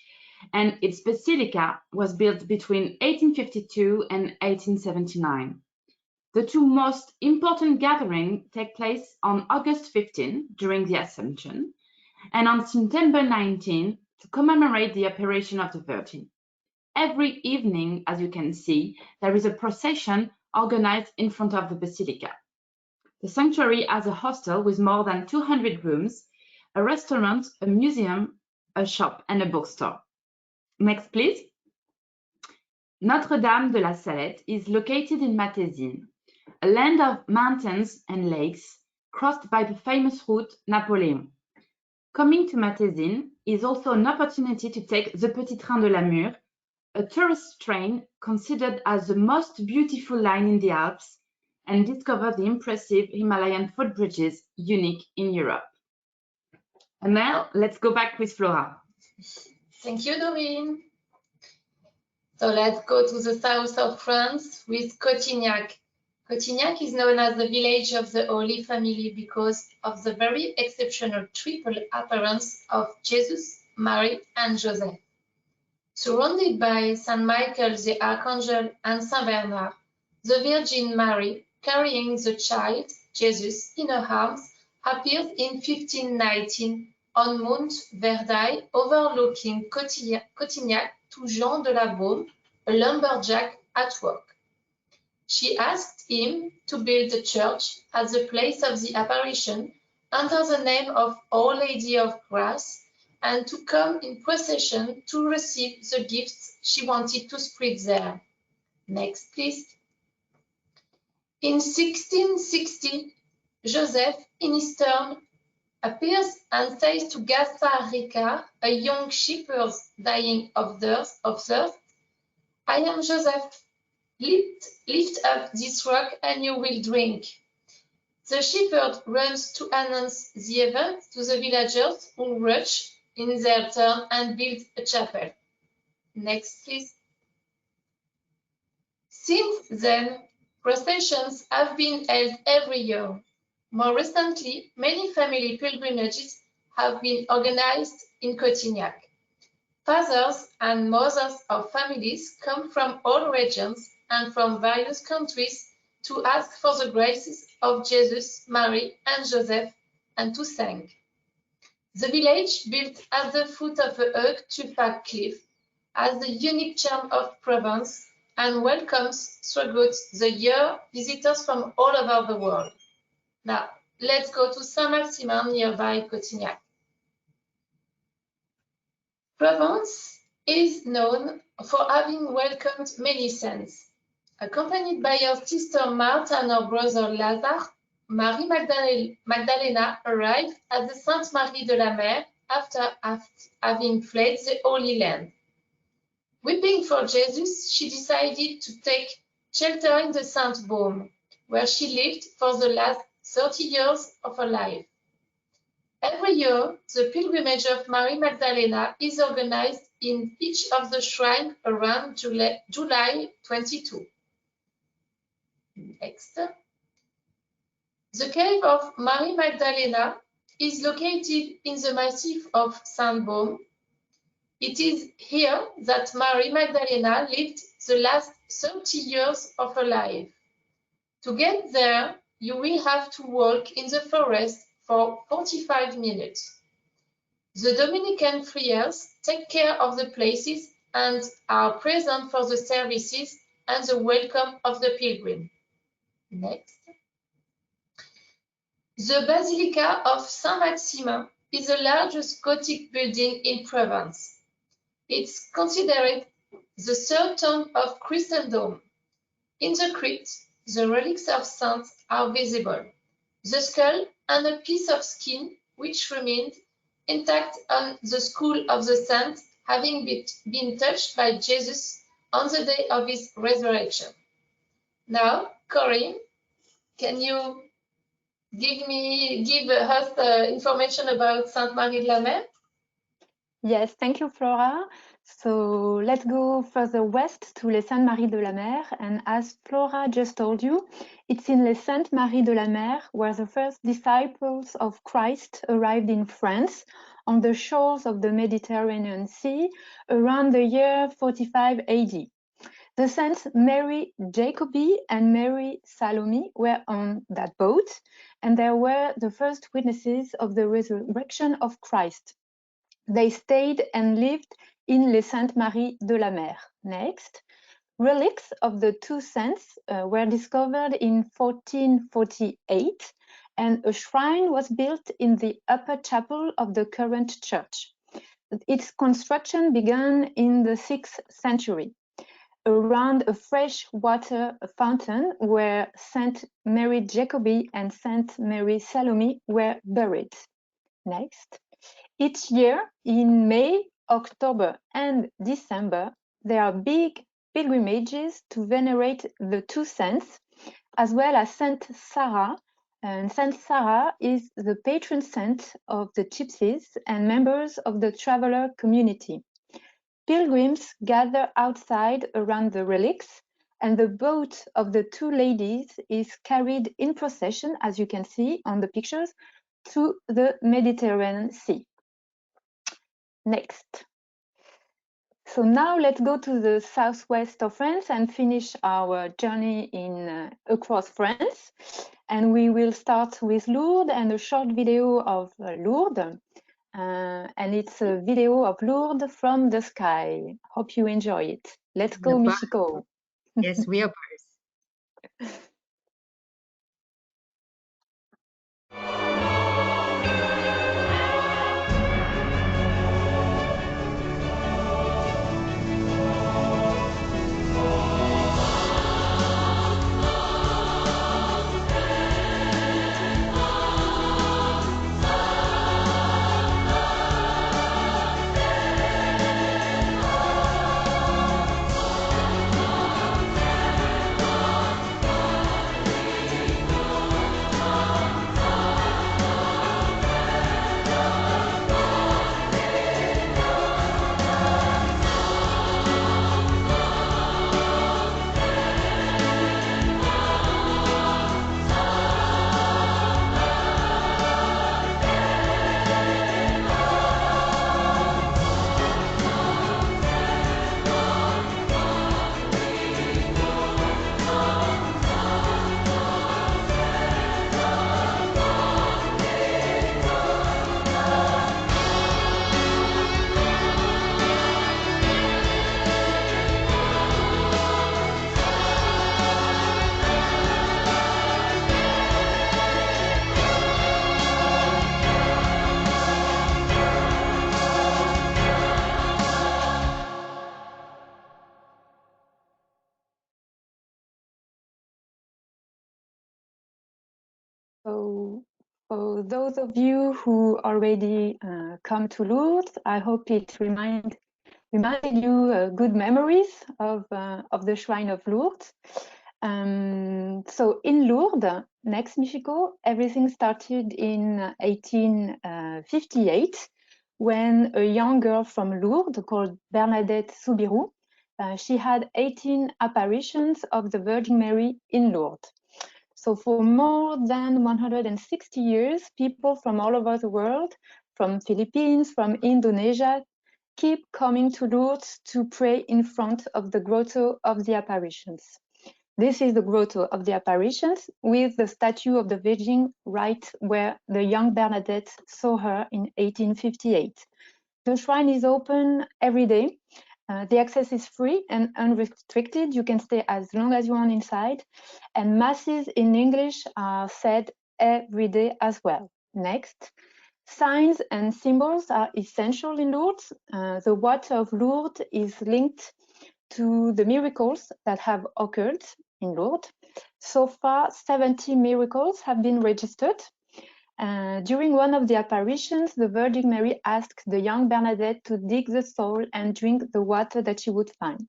Speaker 3: and its basilica was built between 1852 and 1879. The 2 most important gatherings take place on August 15 during the Assumption and on September 19 to commemorate the apparition of the Virgin. Every evening, as you can see, there is a procession organized in front of the basilica. The sanctuary has a hostel with more than 200 rooms, a restaurant, a museum, a shop, and a bookstore. Next, please. Notre-Dame de la Salette is located in Matésine, a land of mountains and lakes crossed by the famous route Napoléon. Coming to Matésine is also an opportunity to take the Petit Train de la Mure, a tourist train considered as the most beautiful line in the Alps, and discover the impressive Himalayan footbridges unique in Europe. And now let's go back with Flora.
Speaker 8: Thank you, Dorine. So let's go to the south of France with Cotignac. Cotignac is known as the village of the Holy Family because of the very exceptional triple appearance of Jesus, Mary, and Joseph. Surrounded by Saint Michael the Archangel and Saint Bernard, the Virgin Mary, carrying the child, Jesus, in her arms, appears in 1519 on Mount Verdaille, overlooking Cotignac to Jean de la Baume, a lumberjack at work. she asked him to build a church at the place of the apparition under the name of Our Lady of Grace and to come in procession to receive the gifts she wanted to spread there. Next, please. In 1660, Joseph, in his turn, appears and says to Gaspard Ricard, a young shepherd dying of thirst, I am Joseph. Lift up this rock and you will drink. The shepherd runs to announce the event to the villagers who rush in their turn and build a chapel. Next, please. Since then, processions have been held every year. More recently, many family pilgrimages have been organized in Cotignac. Fathers and mothers of families come from all regions and from various countries to ask for the graces of Jesus, Mary, and Joseph, and to thank. The village, built at the foot of a Tupac cliff, has the unique charm of Provence and welcomes throughout the year visitors from all over the world. Now, let's go to Saint-Maximin nearby Cotignac. Provence is known for having welcomed many saints. Accompanied by her sister Martha and her brother Lazare, Marie Magdalena arrived at the Sainte Marie de la Mer after having fled the Holy Land. Weeping for Jesus, she decided to take shelter in the Sainte Baume, where she lived for the last 30 years of her life. Every year, the pilgrimage of Marie Magdalena is organized in each of the shrines around July 22. Next. The cave of Marie Magdalena is located in the Massif of Sainte-Baume. It is here that Marie Magdalena lived the last 30 years of her life. To get there, you will have to walk in the forest for 45 minutes. The Dominican friars take care of the places and are present for the services and the welcome of the pilgrim. Next. The Basilica of Saint-Maximin is the largest Gothic building in Provence. It's considered the third tomb of Christendom. In the crypt, the relics of saints are visible. The skull and a piece of skin which remained intact on the skull of the saint, having been touched by Jesus on the day of his resurrection. Now, Corinne, can you give us information about Sainte Marie de la Mer?
Speaker 4: Yes, thank you, Flora. So let's go further west to Les Saintes-Maries de la Mer. And as Flora just told you, it's in Les Saintes-Maries de la Mer where the first disciples of Christ arrived in France on the shores of the Mediterranean Sea around the year 45 AD. The saints Mary Jacobi and Mary Salome were on that boat, and they were the first witnesses of the resurrection of Christ. They stayed and lived in Les Saintes-Maries de la Mer. Next, relics of the two saints were discovered in 1448, and a shrine was built in the upper chapel of the current church. Its construction began in the 6th century, around a fresh water fountain where Saint Mary Jacobi and Saint Mary Salome were buried. Next. Each year, in May, October, and December, there are big pilgrimages to venerate the two saints, as well as Saint Sarah. And Saint Sarah is the patron saint of the gypsies and members of the traveler community. Pilgrims gather outside around the relics, and the boat of the two ladies is carried in procession, as you can see on the pictures, to the Mediterranean Sea. Next. So now let's go to the southwest of France and finish our journey across France. And we will start with Lourdes and a short video of Lourdes. And it's a video of Lourdes from the sky. Hope you enjoy it. Let's go, Michiko.
Speaker 2: Yes, we are birds.
Speaker 4: So for those of you who already come to Lourdes, I hope it reminded you good memories of the Shrine of Lourdes. So in Lourdes, next Michiko, everything started in 1858 when a young girl from Lourdes called Bernadette Soubirous, she had 18 apparitions of the Virgin Mary in Lourdes. So for more than 160 years, people from all over the world, from Philippines, from Indonesia, keep coming to Lourdes to pray in front of the Grotto of the Apparitions. This is the Grotto of the Apparitions with the statue of the Virgin right where the young Bernadette saw her in 1858. The shrine is open every day. The access is free and unrestricted. You can stay as long as you want inside. And masses in English are said every day as well. Next. Signs and symbols are essential in Lourdes. The water of Lourdes is linked to the miracles that have occurred in Lourdes. So far, 70 miracles have been registered. During one of the apparitions, the Virgin Mary asked the young Bernadette to dig the soil and drink the water that she would find.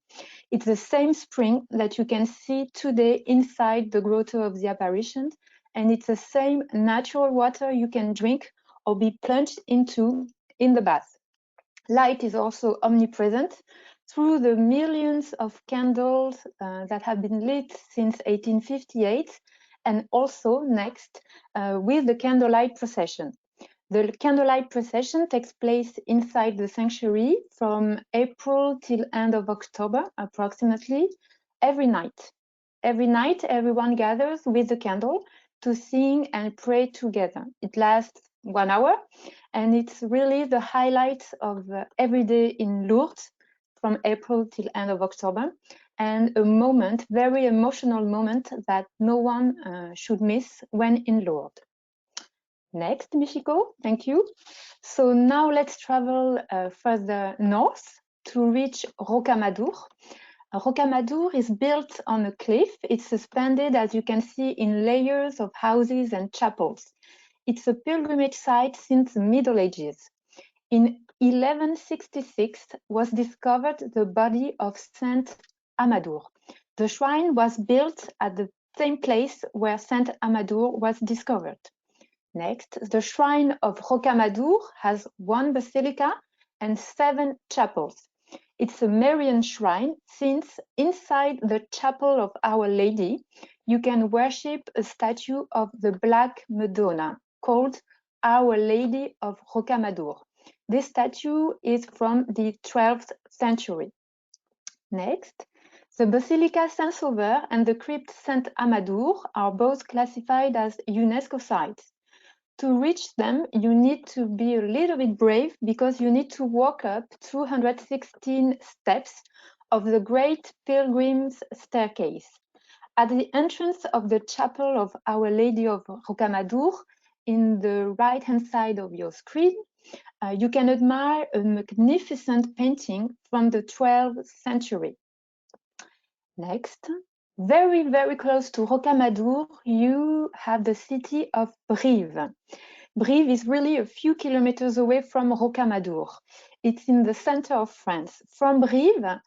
Speaker 4: It's the same spring that you can see today inside the Grotto of the Apparitions, and it's the same natural water you can drink or be plunged into in the bath. Light is also omnipresent through the millions of candles that have been lit since 1858, and also next with the candlelight procession. The candlelight procession takes place inside the sanctuary from April till end of October, approximately, every night. Every night, everyone gathers with the candle to sing and pray together. It lasts 1 hour, and it's really the highlight of every day in Lourdes from April till end of October, and a moment, very emotional moment that no one should miss when in Lourdes. Next, Michiko, thank you. So now let's travel further north to reach Rocamadour. Rocamadour is built on a cliff. It's suspended, as you can see, in layers of houses and chapels. It's a pilgrimage site since the Middle Ages. In 1166 was discovered the body of Saint Amador. The shrine was built at the same place where Saint Amador was discovered. Next, the shrine of Rocamadour has 1 basilica and 7 chapels. It's a Marian shrine since inside the chapel of Our Lady, you can worship a statue of the Black Madonna called Our Lady of Rocamadour. This statue is from the 12th century. Next, the Basilica Saint-Sauveur and the crypt Saint Amador are both classified as UNESCO sites. To reach them, you need to be a little bit brave because you need to walk up 216 steps of the Great Pilgrim's Staircase. at the entrance of the chapel of Our Lady of Rocamadour, in the right-hand side of your screen, you can admire a magnificent painting from the 12th century. Next, very, very close to Rocamadour, you have the city of Brive. Brive is really a few kilometers away from Rocamadour. It's in the center of France. From Brive,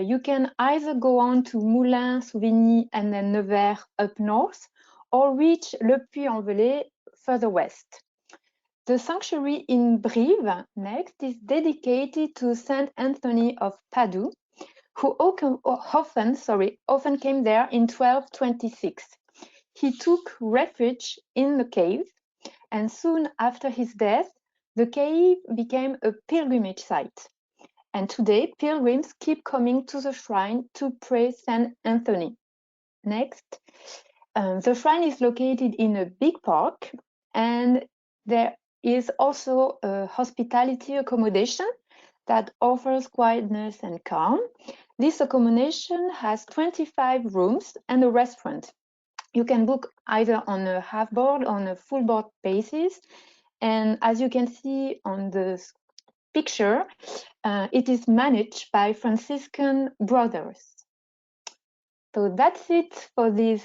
Speaker 4: you can either go on to Moulins, Souvigny, and then Nevers up north, or reach Le Puy-en-Velay further west. The sanctuary in Brive, next, is dedicated to Saint Anthony of Padoue, who often came there in 1226. He took refuge in the cave, and soon after his death, the cave became a pilgrimage site. And today, pilgrims keep coming to the shrine to pray Saint Anthony. Next, the shrine is located in a big park, and there is also a hospitality accommodation that offers quietness and calm. This accommodation has 25 rooms and a restaurant. You can book either on a half board or on a full board basis. And as you can see on the picture, it is managed by Franciscan brothers. So that's it for this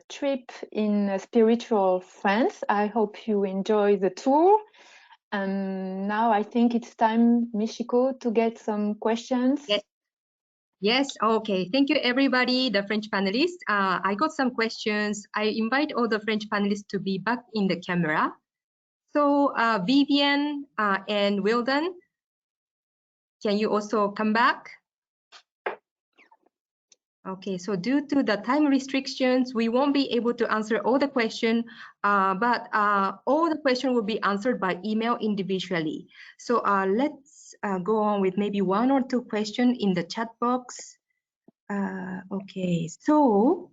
Speaker 4: trip in spiritual France. I hope you enjoy the tour. Now I think it's time, Michiko, to get some questions.
Speaker 2: Yes, okay. Thank you, everybody, the French panelists. I got some questions. I invite all the French panelists to be back in the camera. So Vivian and Wilden, can you also come back? Okay, so due to the time restrictions, we won't be able to answer all the questions, but all the questions will be answered by email individually. So let's go on with maybe one or two questions in the chat box. Okay, so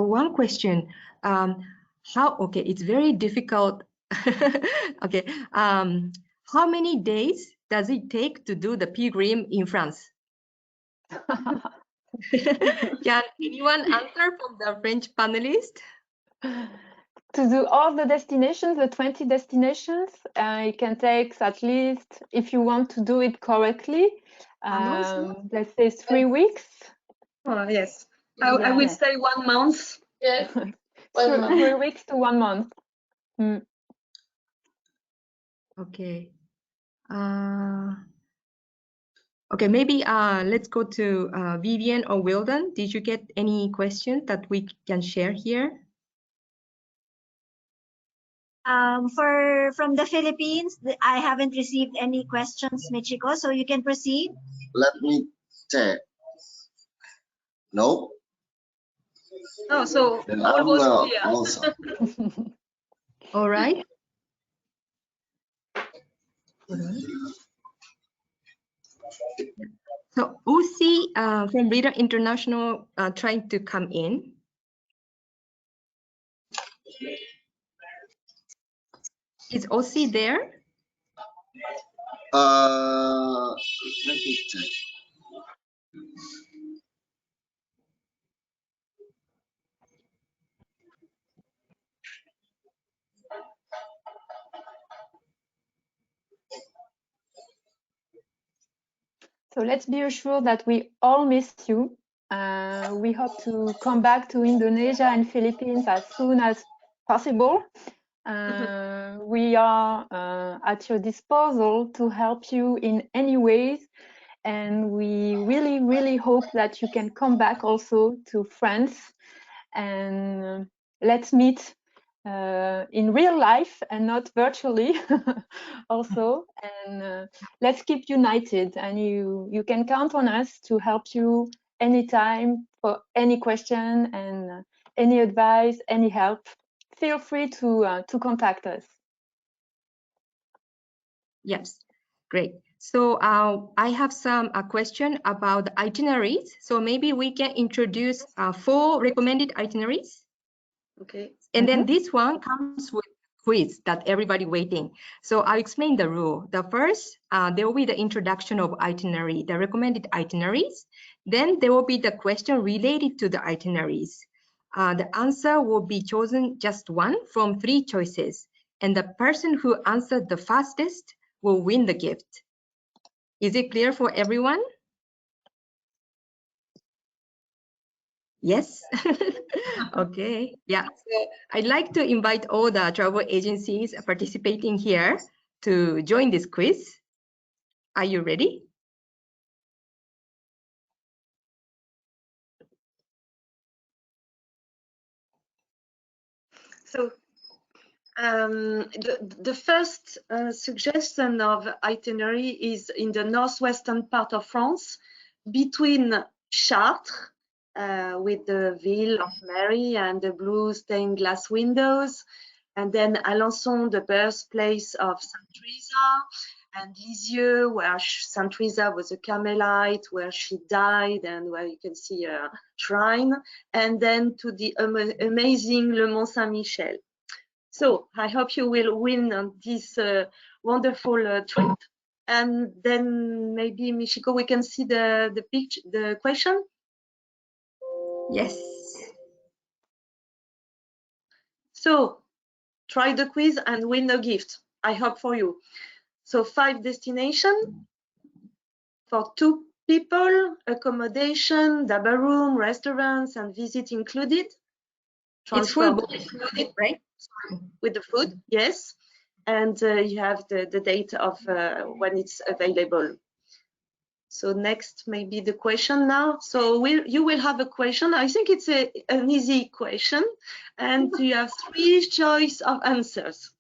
Speaker 2: one question. Okay, it's very difficult. Okay. How many days does it take to do the pilgrim in France? Can anyone answer from the French panelist?
Speaker 4: To do all the destinations, the 20 destinations, it can take at least, if you want to do it correctly, let's say 3 weeks.
Speaker 7: Oh, yes. I will say 1 month.
Speaker 8: Yeah.
Speaker 4: 3 weeks to 1 month. Mm.
Speaker 2: Okay. Okay, maybe let's go to Vivian or Wilden. Did you get any questions that we can share here?
Speaker 1: From the Philippines, I haven't received any questions, Michiko, so you can proceed.
Speaker 10: Let me check. No.
Speaker 7: Oh, so
Speaker 10: Then
Speaker 7: almost
Speaker 10: I'm
Speaker 7: clear.
Speaker 10: also.
Speaker 2: All right. So Uzi from Rida International trying to come in. Is Uzi there?
Speaker 10: Let me check.
Speaker 4: So let's be assured that we all missed you. We hope to come back to Indonesia and Philippines as soon as possible. We are at your disposal to help you in any ways. And we really, really hope that you can come back also to France. And let's meet in real life and not virtually also. And let's keep united. And you can count on us to help you anytime for any question and any advice, any help. Feel free to contact us.
Speaker 2: Yes, great. So I have some question about the itineraries. So maybe we can introduce 4 recommended itineraries.
Speaker 7: Okay.
Speaker 2: And then this one comes with quiz that everybody waiting. So I'll explain the rule. The first, there will be the introduction of itinerary, the recommended itineraries. Then there will be the question related to the itineraries. The answer will be chosen just one from 3 choices. And the person who answered the fastest will win the gift. Is it clear for everyone? Yes. Okay. Yeah. So I'd like to invite all the travel agencies participating here to join this quiz. Are you ready?
Speaker 7: So the first suggestion of itinerary is in the northwestern part of France, between Chartres, with the Ville of Mary and the blue stained glass windows, and then Alençon, the birthplace of Saint Teresa, and Lisieux, where Saint Teresa was a Carmelite, where she died, and where you can see a shrine, and then to the amazing Le Mont Saint-Michel. So I hope you will win on this wonderful trip. And then maybe, Michiko, we can see the picture, the question.
Speaker 2: Yes.
Speaker 7: So try the quiz and win the gift. I hope for you. So 5 destinations for 2 people, accommodation, double room, restaurants, and visit included.
Speaker 2: It's full book,
Speaker 7: included,
Speaker 2: right?
Speaker 7: With the food, yes. And you have the date of when it's available. So next, maybe the question now. So you will have a question. I think it's an easy question, and you have 3 choice of answers.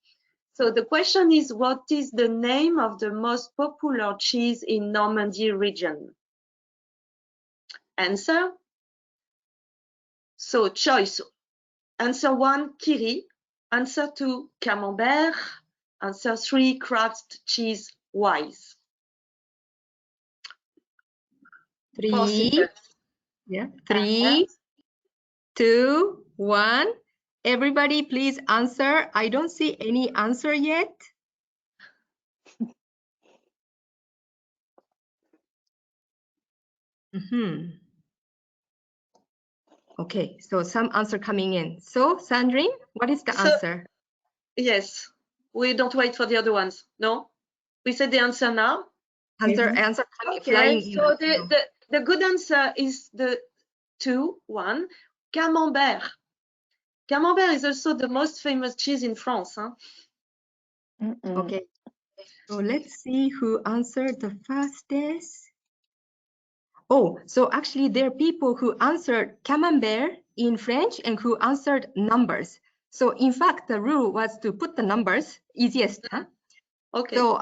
Speaker 7: So the question is, what is the name of the most popular cheese in Normandy region? Answer. So choice. Answer 1, Kiri. Answer 2, Camembert. Answer 3, Kraft cheese. Wise.
Speaker 2: 3. Yeah. 3, 2, 1. Everybody, please answer. I don't see any answer yet. Okay, so some answer coming in. So, Sandrine, what is the answer?
Speaker 7: Yes, we don't wait for the other ones. No, we said the answer now.
Speaker 2: Answer coming,
Speaker 7: Okay,
Speaker 2: flying
Speaker 7: so
Speaker 2: in.
Speaker 7: the good answer is the 2, 1, Camembert. Camembert is also the most famous cheese in France. Huh?
Speaker 2: Okay, so let's see who answered the fastest. Oh, so actually there are people who answered Camembert in French and who answered numbers. So in fact, the rule was to put the numbers easiest. Huh?
Speaker 7: Okay.
Speaker 2: So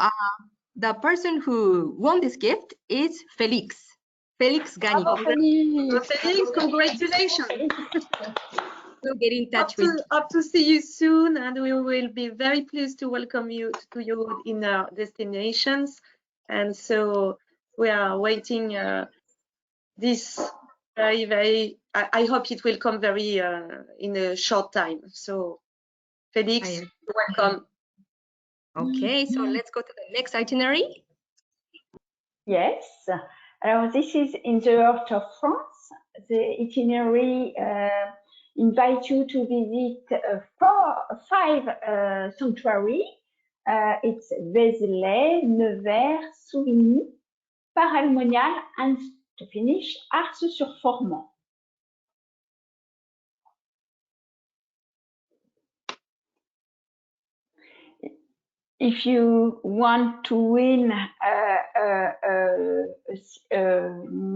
Speaker 2: the person who won this gift is Felix. Felix Gani.
Speaker 7: Oh, Felix, congratulations.
Speaker 2: We'll get in touch
Speaker 7: Hope to see you soon, and we will be very pleased to welcome you in our destinations. And so we are waiting this very, I hope it will come very in a short time. So Felix, welcome.
Speaker 2: Okay, so let's go to the next itinerary.
Speaker 9: Yes. This is in the heart of France. The itinerary invites you to visit 5 sanctuaries. It's Vézelay, Nevers, Souvigny, Paralmonial, and to finish, Ars-sur-Formant. If you want to win an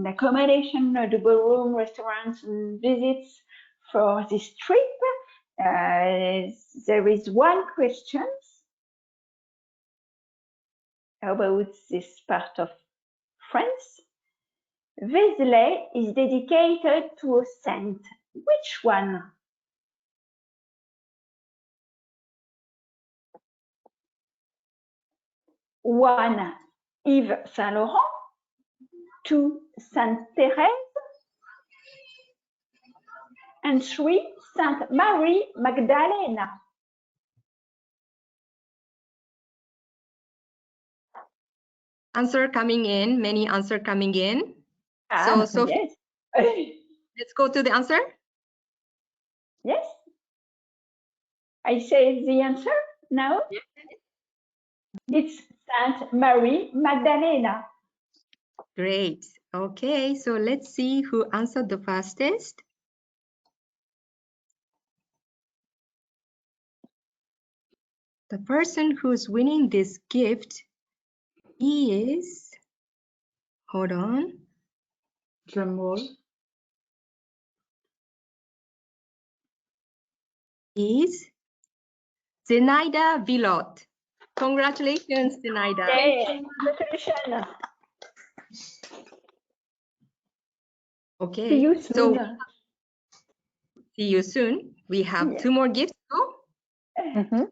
Speaker 9: accommodation, double room, restaurants, and visits for this trip, there is one question about this part of France. Vézelay is dedicated to a saint. Which one? 1, Yves Saint Laurent. 2, Sainte Thérèse. And 3, Sainte Mary Magdalena.
Speaker 2: answer coming in, many answer coming in. So Sophie,
Speaker 9: yes.
Speaker 2: let's go to the answer.
Speaker 9: Yes. I say the answer now.
Speaker 2: Yes.
Speaker 9: It's Saint Mary Magdalena.
Speaker 2: Great. Okay, so let's see who answered the fastest. The person who's winning this gift is, hold on,
Speaker 3: Drum roll.
Speaker 2: is Zenaida Villot. Congratulations, Zenaida.
Speaker 9: Yay, congratulations.
Speaker 2: Okay,
Speaker 9: See you
Speaker 2: so
Speaker 9: soon.
Speaker 2: see you soon. We have
Speaker 9: Yeah.
Speaker 2: 2 more gifts to go.
Speaker 4: Mhm.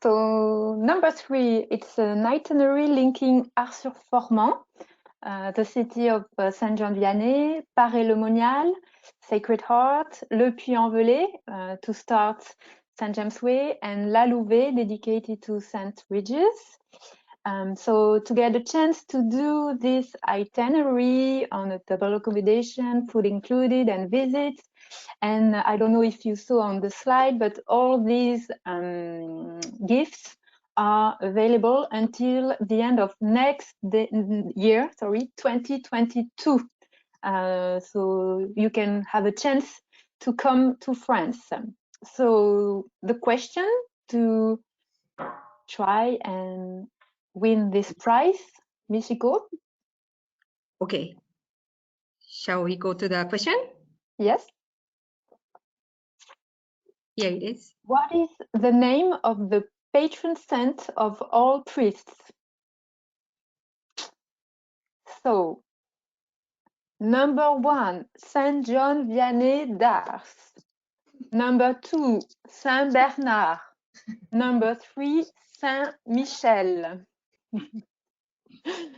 Speaker 4: So number 3, it's an itinerary linking Ars-sur-Formant, the city of Saint-Jean-de-Vianney, Paray-le-Monial, Sacred Heart, Le Puy-en-Velay to start St. James Way, and La Louvet dedicated to St. Regis. So to get a chance to do this itinerary on a double accommodation, food included, and visits, and I don't know if you saw on the slide, but all these gifts are available until the end of next year, 2022. So you can have a chance to come to France. So the question to try and win this prize, Michiko?
Speaker 2: Okay. Shall we go to the question?
Speaker 4: Yes.
Speaker 2: Here it is.
Speaker 4: What is the name of the patron saint of all priests? So, number 1, Saint John Vianney d'Ars. Number 2, Saint Bernard. Number 3, Saint Michel.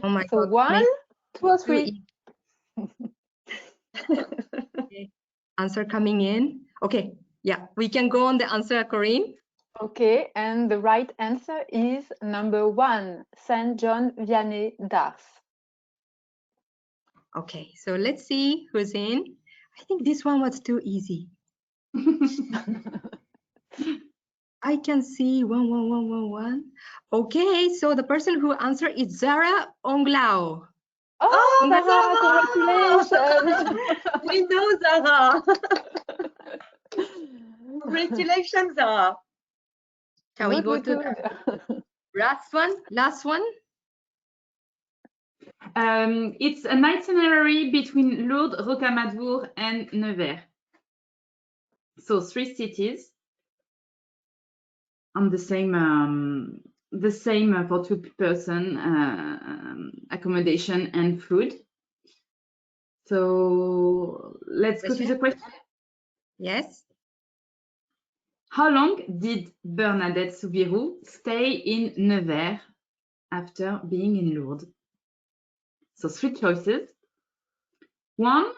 Speaker 2: Oh my
Speaker 4: So
Speaker 2: God.
Speaker 4: 1, 2, or
Speaker 2: Too
Speaker 4: 3?
Speaker 2: easy. Okay. Answer coming in. Okay. Yeah, we can go on the answer, Corinne.
Speaker 4: Okay, and the right answer is number 1, Saint John Vianney d'Ars.
Speaker 2: Okay, so let's see who's in. I think this one was too easy. I can see one. Okay, so the person who answered is Zara Onglao.
Speaker 4: Oh, Zara, congratulations!
Speaker 7: We know Zara. Congratulations, Zara.
Speaker 2: Shall we
Speaker 4: Good,
Speaker 2: go
Speaker 4: good,
Speaker 2: to
Speaker 4: good.
Speaker 2: the last one?
Speaker 3: It's an itinerary between Lourdes, Rocamadour, and Nevers. So 3 cities on the same for 2-person accommodation and food. So let's go to the question.
Speaker 2: Yes.
Speaker 3: How long did Bernadette Soubirous stay in Nevers after being in Lourdes? So 3 choices. 1,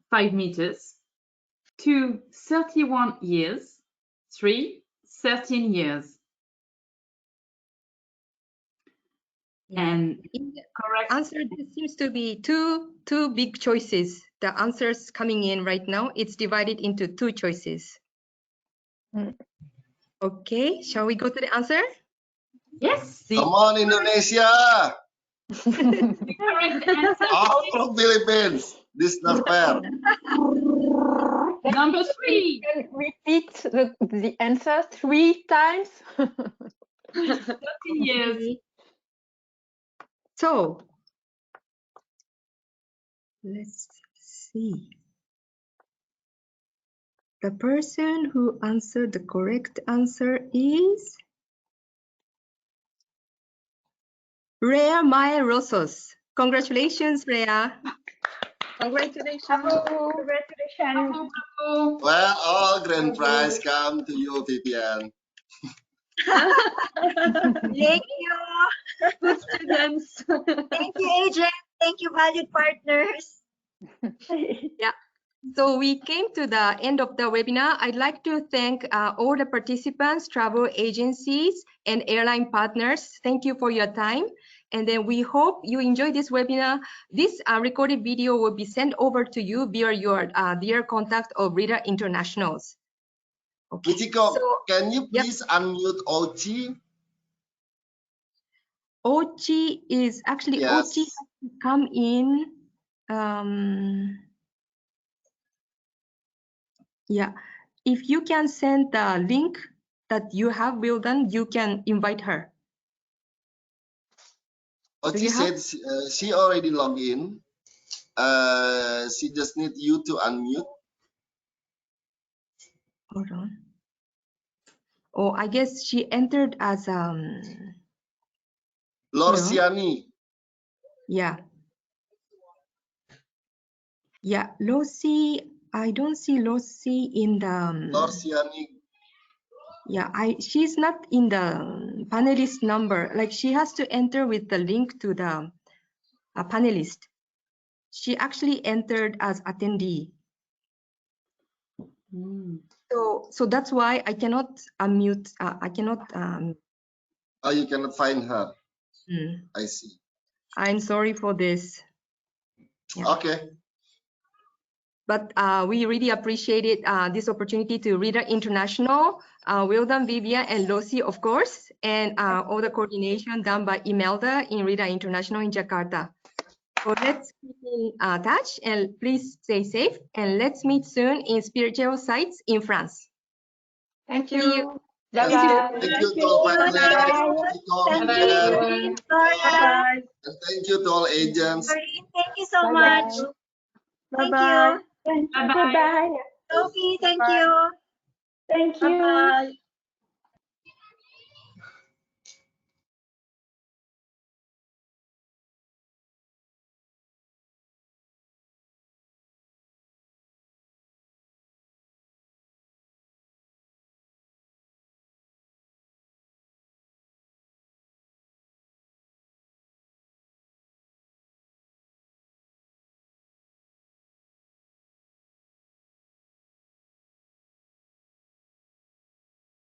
Speaker 3: 5 meters. 2, 31 years. 3, 13 years.
Speaker 2: Yeah.
Speaker 3: And
Speaker 2: In the
Speaker 3: correct
Speaker 2: answer, there seems to be two big choices. The answers coming in right now, it's divided into 2 choices. Okay, shall we go to the answer?
Speaker 3: Yes.
Speaker 10: Come on, Indonesia.
Speaker 3: The correct answer
Speaker 10: Out from Philippines. This is not fair.
Speaker 3: number 3.
Speaker 4: Can you repeat the answer 3 times?
Speaker 3: 13 years.
Speaker 2: Okay. So let's see. The person who answered the correct answer is Rhea Mae Rosos. Congratulations, Rhea.
Speaker 7: Congratulations.
Speaker 9: Congratulations.
Speaker 10: Well, all grand prize come to you, Vivian.
Speaker 1: Thank you.
Speaker 7: Good students.
Speaker 1: Thank you, agent. Thank you, valued partners.
Speaker 2: Yeah. So we came to the end of the webinar. I'd like to thank all the participants, travel agencies, and airline partners. Thank you for your time. And then we hope you enjoy this webinar. This recorded video will be sent over to you via your dear contact of Rida Internationals. Okay.
Speaker 10: Michiko,
Speaker 2: So,
Speaker 10: can you please unmute Ochi?
Speaker 2: Ochi is actually,
Speaker 10: Yes.
Speaker 2: Ochi has to come in. Yeah, if you can send the link that you have, Wilden, you can invite her.
Speaker 10: Ochi said she already logged in. She just need you to unmute.
Speaker 2: Hold on. Oh, I guess she entered as
Speaker 10: Lorsiani.
Speaker 2: Yeah. Yeah, Losi. I don't see Losi in the.
Speaker 10: Lorsiani.
Speaker 2: Yeah, she's not in the panelist number. Like she has to enter with the link to the panelist. She actually entered as attendee. So that's why I cannot unmute. I cannot.
Speaker 10: Oh, you cannot find her.
Speaker 2: Mm.
Speaker 10: I see.
Speaker 2: I'm sorry for this. Yeah.
Speaker 10: Okay.
Speaker 2: But we really appreciated this opportunity to Rida International, Wildan, Vivian, and Losi, of course, and all the coordination done by Imelda in Rida International in Jakarta. So let's keep in touch and please stay safe. And let's meet soon in spiritual sites in France.
Speaker 9: Thank
Speaker 2: See you.
Speaker 9: you.
Speaker 10: Thank you to all panelists.
Speaker 1: Thank you,
Speaker 8: everyone.
Speaker 1: Laura.
Speaker 10: And thank you to all agents.
Speaker 1: Doreen, thank you so
Speaker 9: Bye-bye.
Speaker 1: much. Thank you.
Speaker 9: Thank you.
Speaker 3: Bye-bye.
Speaker 9: Goodbye.
Speaker 1: Sophie, thank you.
Speaker 9: Thank you.
Speaker 7: Bye-bye.